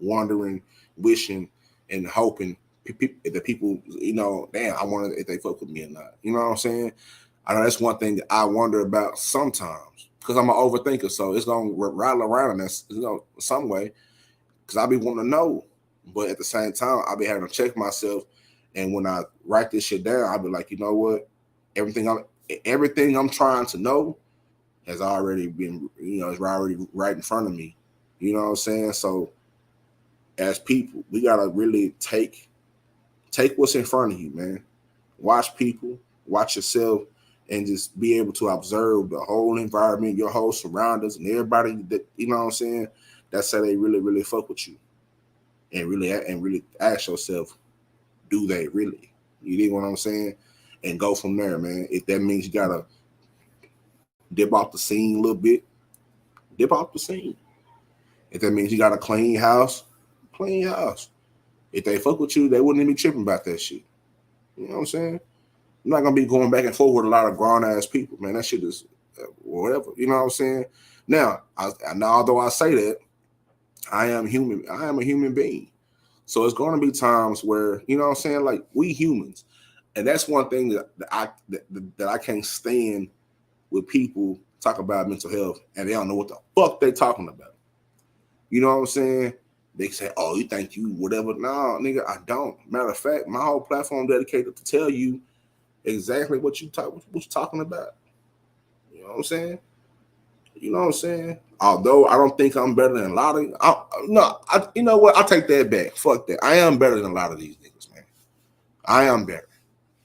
wondering, wishing, and hoping that people, damn, I wonder if they fuck with me or not. You know what I'm saying? I know that's one thing that I wonder about sometimes because I'm an overthinker. So it's gonna rattle around in this, some way because I be wanting to know, but at the same time, I be having to check myself. And when I write this shit down, I'll be like, you know what? Everything I'm trying to know has already been, is already right in front of me. You know what I'm saying? So as people, we gotta really take what's in front of you, man. Watch people, watch yourself, and just be able to observe the whole environment, your whole surroundings, and everybody that, you know what I'm saying, that say they really fuck with you. And really ask yourself, do they really? You dig what I'm saying? And go from there, man. If that means you gotta dip off the scene a little bit, dip off the scene. If that means you got a clean house, clean house. If they fuck with you, they wouldn't even be tripping about that shit. You know what I'm saying? I'm not gonna be going back and forth with a lot of grown ass people, man. That shit is whatever. You know what I'm saying? Now, although I say that, I am human. I am a human being. So it's going to be times where, you know what I'm saying, like we humans, and that's one thing that I can't stand with people talk about mental health and they don't know what the fuck they talking about. You know what I'm saying? They say, "Oh, you think you whatever?" No, nigga, I don't. Matter of fact, my whole platform dedicated to tell you exactly what you talking about. You know what I'm saying? You know what I'm saying? Although I don't think I'm better than a lot of you know what? I take that back. Fuck that. I am better than a lot of these niggas, man. I am better.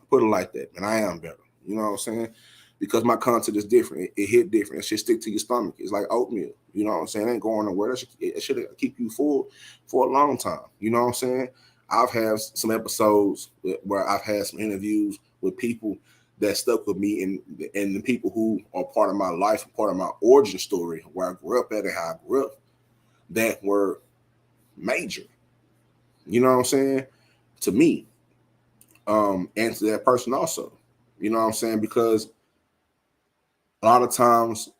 Put it like that, man. I am better. You know what I'm saying? Because my content is different. It hit different. It should stick to your stomach. It's like oatmeal. You know what I'm saying? It ain't going nowhere. It should keep you full for a long time. You know what I'm saying? I've had some episodes where I've had some interviews with people that stuck with me and the people who are part of my life, part of my origin story, where I grew up at and how I grew up, that were major. You know what I'm saying? To me. And to that person also. You know what I'm saying? Because a lot of times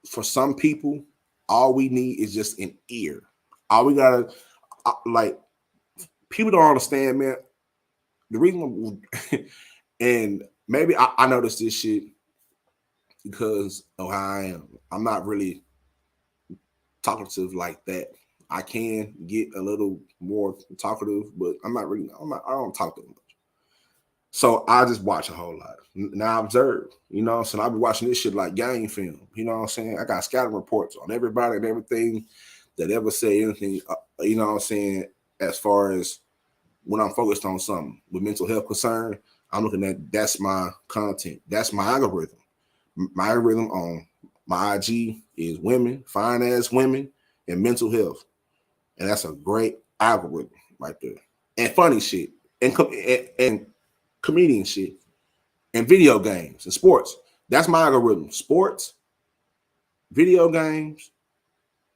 for some people, all we need is just an ear. All we gotta like people don't understand, man. The reason and maybe I noticed this shit because of how I am. I'm not really talkative like that. I can get a little more talkative, but I don't talk that much. So I just watch a whole lot. Now I observe, you know what I'm saying? I'll be watching this shit like game film, you know what I'm saying? I got scouting reports on everybody and everything that ever say anything, you know what I'm saying, as far as when I'm focused on something with mental health concern, I'm looking at that's my content. That's my algorithm. My algorithm on my IG is women, fine ass women, and mental health. And that's a great algorithm right there. And funny shit. And comedian shit. And video games and sports. That's my algorithm. Sports, video games,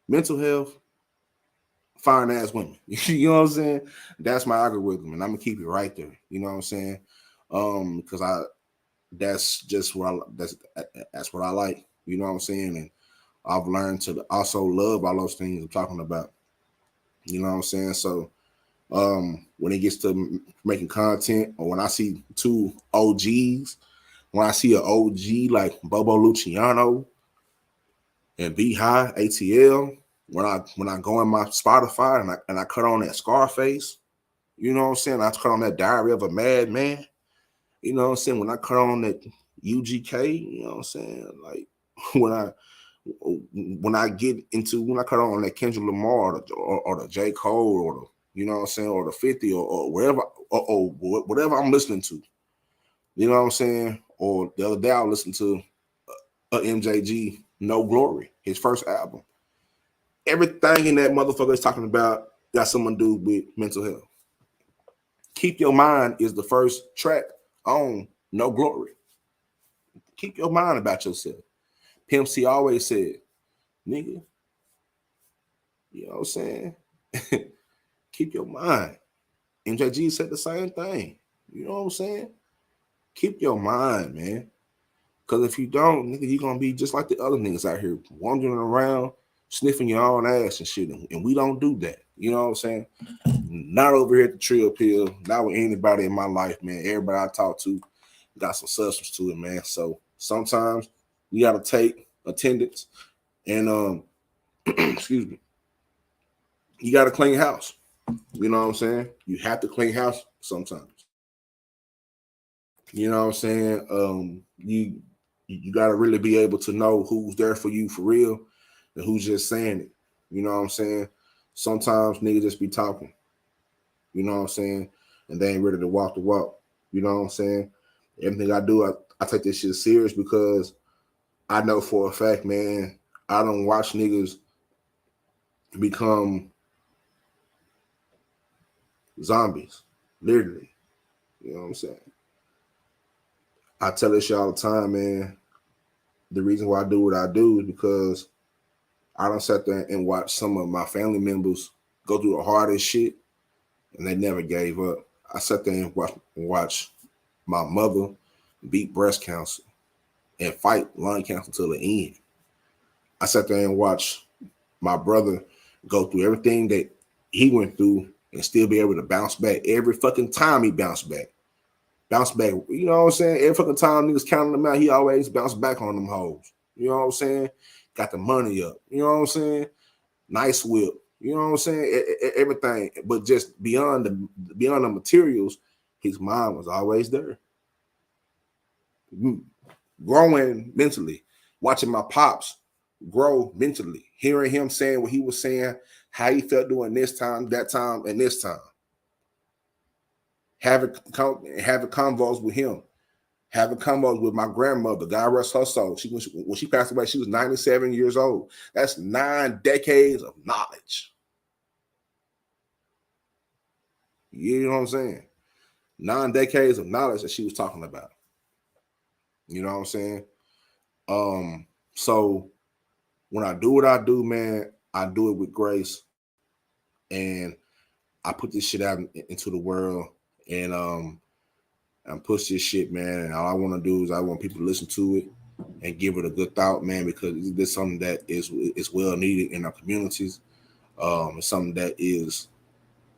mental health, fine ass women. You know what I'm saying? That's my algorithm. And I'm gonna keep it right there. You know what I'm saying? Because that's just that's what I like. You know what I'm saying? And I've learned to also love all those things I'm talking about. You know what I'm saying? So when it gets to making content, or when I see two OGs, when I see an OG like Bobo Luchiano and B High ATL, when I go in my Spotify and I cut on that Scarface, you know what I'm saying? I cut on that Diary of a Madman, you know what I'm saying? When I cut on that UGK, you know what I'm saying? Like when I cut on that Kendrick Lamar or the J. Cole or the, you know what I'm saying, or the 50 or wherever or whatever I'm listening to. You know what I'm saying? Or the other day I listened to MJG, No Glory, his first album. Everything in that motherfucker is talking about got something to do with mental health. Keep Your Mind is the first track on No Glory. Keep your mind about yourself. Pimp C always said, nigga, you know what I'm saying? Keep your mind. MJG said the same thing. You know what I'm saying? Keep your mind, man. Because if you don't, nigga, you're going to be just like the other niggas out here wandering around, sniffing your own ass and shit. And we don't do that. You know what I'm saying? Not over here at the Trill Pill, not with anybody in my life, man. Everybody I talk to got some substance to it, man. So sometimes you got to take attendance and, excuse me, you got to clean house. You know what I'm saying? You have to clean house sometimes. You know what I'm saying? You got to really be able to know who's there for you for real and who's just saying it. You know what I'm saying? Sometimes niggas just be talking. You know what I'm saying? And they ain't ready to walk the walk. You know what I'm saying? Everything I do, I take this shit serious because I know for a fact, man, I don't watch niggas become zombies, literally. You know what I'm saying? I tell this shit all the time, man. The reason why I do what I do is because I don't sit there and watch some of my family members go through the hardest shit and they never gave up. I sat there and watch my mother beat breast cancer and fight lung cancer till the end. I sat there and watched my brother go through everything that he went through and still be able to bounce back every fucking time he bounced back. Bounce back, you know what I'm saying? Every fucking time niggas counting them out, he always bounced back on them hoes. You know what I'm saying? Got the money up. You know what I'm saying? Nice whip. You know what I'm saying? Everything. But just beyond the materials, his mind was always there. Growing mentally, watching my pops grow mentally, hearing him saying what he was saying, how he felt doing this time, that time, and this time. Having convos with him, having convos with my grandmother, God rest her soul. When she passed away, she was 97 years old. That's 9 decades of knowledge. You know what I'm saying? 9 decades of knowledge that she was talking about. You know what I'm saying? So when I do what I do, man, I do it with grace. And I put this shit out into the world and push this shit, man. And all I want to do is I want people to listen to it and give it a good thought, man, because it's something that is well needed in our communities. It's something that is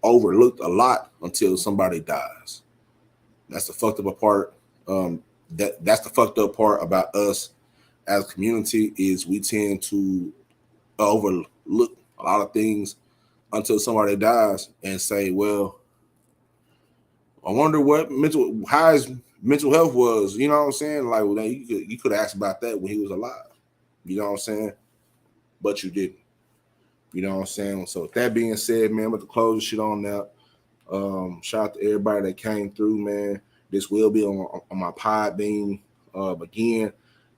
overlooked a lot until somebody dies. That's the fucked up part. That's the fucked up part about us as a community is we tend to overlook a lot of things until somebody dies and say, well, I wonder how his mental health was. You know what I'm saying? Like, well, you could ask about that when he was alive. You know what I'm saying? But you didn't. You know what I'm saying? So with that being said, man, I'm about to close the shit on that. Shout out to everybody that came through, man. This will be on my Podbean. Again,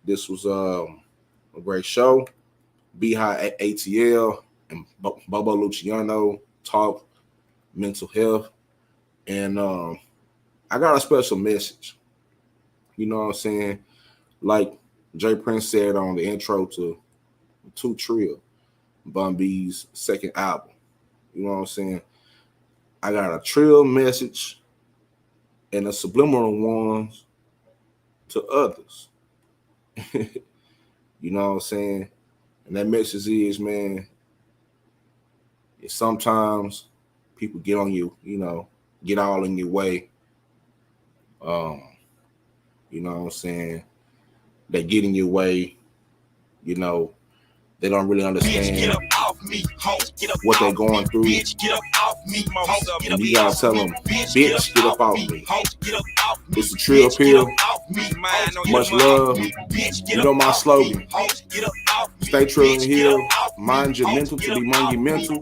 this was a great show. Beehive ATL and Bobo Luchiano talk mental health. And I got a special message. You know what I'm saying? Like Jay Prince said on the intro to Two Trill, Bun B's second album. You know what I'm saying? I got a trill message and a subliminal ones to others. You know what I'm saying? And that message is, man, is sometimes people get on you, get all in your way. You know what I'm saying? They get in your way, they don't really understand what they're going through. And you gotta tell them, bitch, get up off me. It's the Trill Pill. Much love. You know my slogan. Stay trill and heal. Mind your mental to be monumental.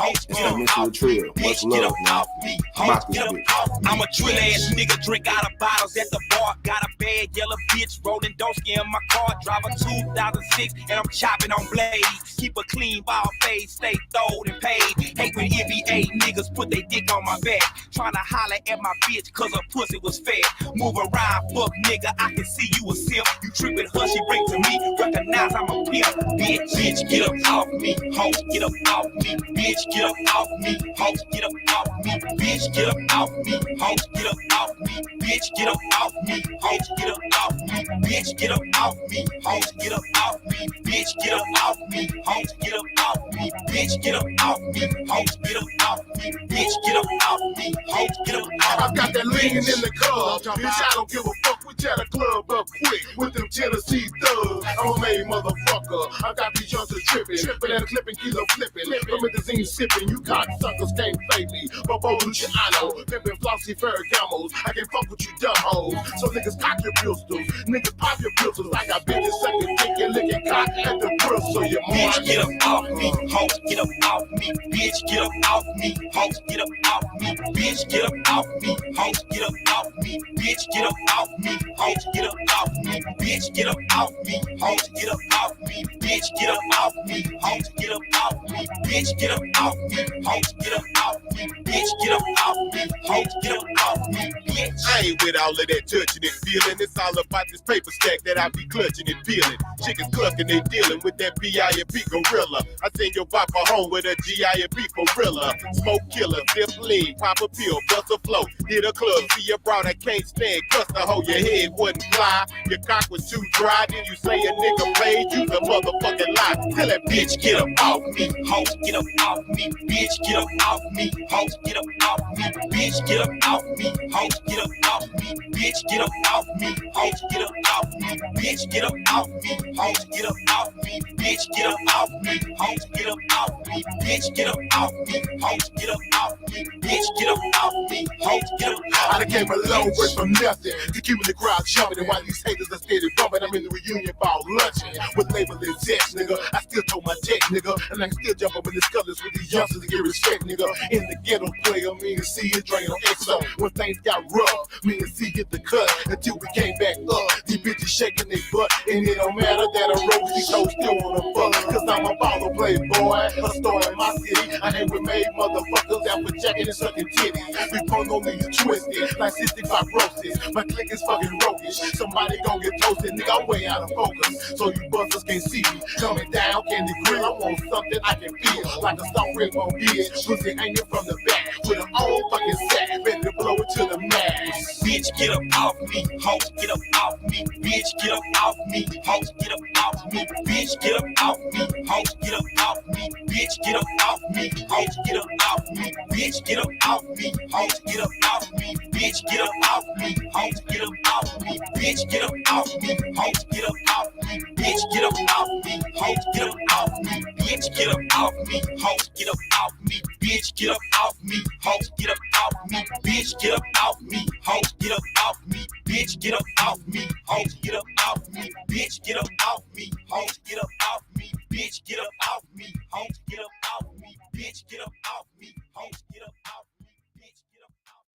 Hoes get up
Mental
off
Trill.
me,
Much
bitch,
love,
get up
man.
off me. Hoes
Rock this
get up
bitch.
off me. I'm a drill ass nigga, drink out of bottles at the bar. Got a bad yellow bitch rolling doski in my car. Drive a 2006 and I'm chopping on blades. Keep a clean ball fade, stay throwed and paid. Hate when NBA niggas put they dick on my back. Tryna holler at my bitch cause her pussy was fat. Move around, fuck nigga, I can see you a simp. You trippin' her, she bring to me. Recognize I'm a pimp. Bitch, get up off me. Hoes get up off me. Bitch, get up off me. Hoes get up off me. Bitch, get up off me. Hoes get up off me. Bitch, get up off me. Hoes get up off me. Bitch, get up off me. Hoes get up off me. Bitch, get up off me. Hoes get up off me. Bitch, get up off me. Hoes get up off me. Bitch, get up off me. Hoes get up off me.
I got that lean in the club. Bitch, I don't give a fuck. We tear the club up quick with them Tennessee thugs. I'm a made motherfucker. I got these youngsters tripping. Tripping and clipping, kilo flipping. Promethazine sipping. You cocksuckers can't fake me. Bobo, Luchiano. Pimpin' flossy Ferragamos. I can fuck with you dumb hoes. So niggas cock your pistols. Niggas pop your pistols. I got bitches sucking dick and licking cock at the bristle. You
bitch, get up off me. Hoes get up off me. Bitch, get up off me. Hoes get up off me. Bitch, get up off me. Hoes get up off me. Bitch, get up off me. Hoes get up off me. Bitch, get up off me. Hoes get up off me. Bitch, get up off me. Hoes get up off me. Bitch, get up off me. Hoes get up off me. Bitch, get up off me. Hoes get up off me. Bitch.
I ain't with all of that touching and feeling. It's all about this paper stack that I be clutching and peeling. Chickens clucking, they dealing with that B.I.M.P. gorilla. I send your papa home with a G.I.M.P. gorilla. Smoke killer, dip lean, pop a pill, bust a flow. Hit a club, see a brown I can't stand. Cuss the hoe, your head wouldn't fly. Your cock was too dry. Then you say a nigga played you the motherfucking lie. Tell that bitch get up off me.
Hoes get up off me. Bitch, get up off me. Hoes get up off me. Bitch, get up off me. Hoes get up off me. Bitch, get up off me. Hoes get up off me. Bitch, get up off me. Hoes get up off me. Bitch, get up off me. Hoes get up off me. Bitch, get up off me. Hoes get up off me. Bitch, get up off me. Hoes get up off me.
I done came a long way from nothing to keeping the crowd jumping. And while these haters are steady bumping, I'm in the reunion ball lunching with label and zest, nigga. I still told my jet, nigga, and I can still jump up in the colors with these youngsters to get respect, nigga. In the ghetto player, me and C and Dre on XO. When things got rough, me and C get the cut until we came back up. These bitches shaking their butt, and it don't matter that I roll with these hoes still wanna fuck. Cause I'm a baller playboy, a star in my city. I hang with made motherfuckers out for jacking and sucking titties. We punk on me, you twisted, like cystic fibrosis. My clique is fucking roguish. Somebody gon' get toasted, nigga, I'm way out of focus. So you busters can't see me. Coming down, candy grill, I want something I can feel. Like a soft rainbow bitch, pussy hanging from the back. With an old fucking sack, ready to blow it to the max.
Bitch, get up off me. Hoes get up off me. Bitch, get up off me. Hoes get up off me. Bitch, get up off me. Hoes get up off me. Bitch, get up off me. Hoes get up off me. Bitch, get up off me. Hoes get up off me. Bitch, get up off me. Hoes get up off me. Bitch, get up off me. Hoes get up off me. Bitch, get up off me. Hoes get up off me. Bitch, get up off me. Hoes get up off me. Bitch, get up off me. Hoes get up off me. Bitch, get up off me. Hoes get up off me. Bitch, get up off me. Hoes get up off me. Bitch, get up off me. Hoes get up off me. Bitch, get up off me. Hoes get up off me. Bitch, get up off me. Hoes get up off me. Bitch, get up off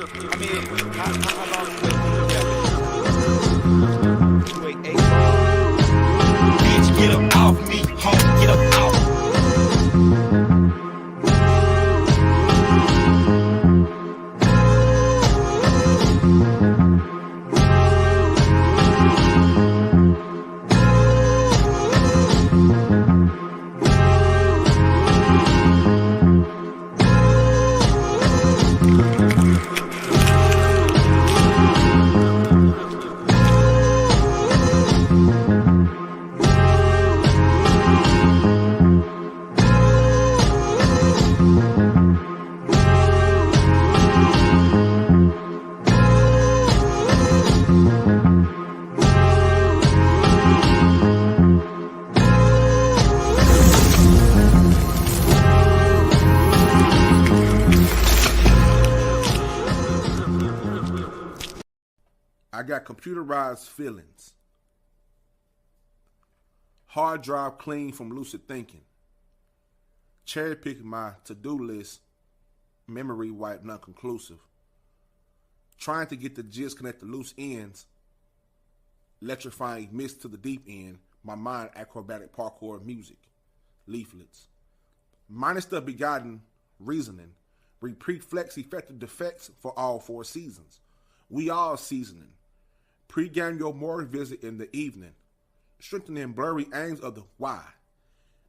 me.
I mean, how long you wait 8 months?
Bitch, get up off me. Hoes get up off me.
I got computerized feelings. Hard drive clean from lucid thinking. Cherry picking my to-do list, memory wipe non-conclusive. Trying to get the gist, connect the loose ends, electrifying mist to the deep end, my mind acrobatic parkour music, leaflets. Minus the begotten reasoning, repeat flex effective defects for all 4 seasons. We all seasoning. Pre-game your morgue visit in the evening. Strengthening blurry angles of the why.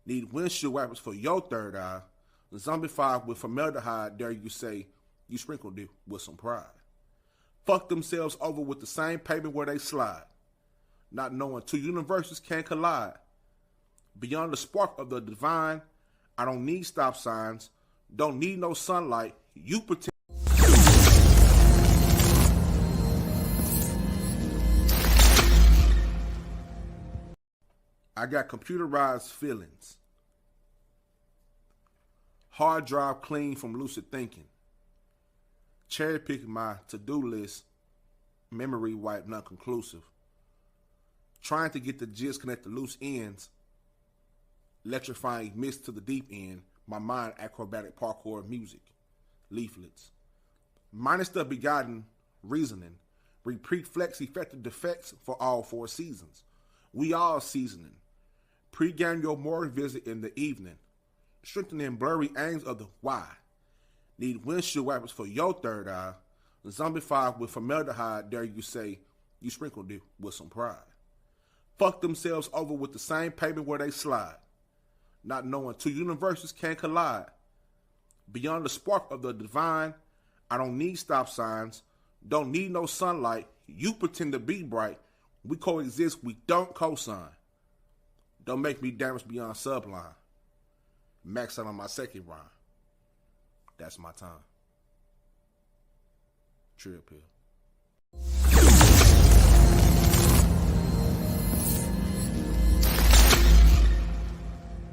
Need windshield wipers for your third eye. Zombified with formaldehyde, dare you say, you sprinkled it with some pride. Fuck themselves over with the same pavement where they slide. Not knowing 2 universes can collide. Beyond the spark of the divine, I don't need stop signs. Don't need no sunlight. You pretend. I got computerized feelings. Hard drive clean from lucid thinking. Cherry picking my to-do list, memory wipe non-conclusive. Trying to get the gist, connect the loose ends, electrifying mist to the deep end, my mind acrobatic parkour music, leaflets. Minus the begotten reasoning, repeat flex effective defects for all 4 seasons. We all seasoning. Pre-game your morgue visit in the evening. Strengthening blurry angles of the why. Need windshield wipers for your third eye. Zombified with formaldehyde, dare you say, you sprinkled it with some pride. Fuck themselves over with the same pavement where they slide. Not knowing 2 universes can collide. Beyond the spark of the divine, I don't need stop signs. Don't need no sunlight. You pretend to be bright. We coexist, we don't cosign. Don't make me damage beyond sublime. Max out on my second rhyme. That's my time. Trill pill.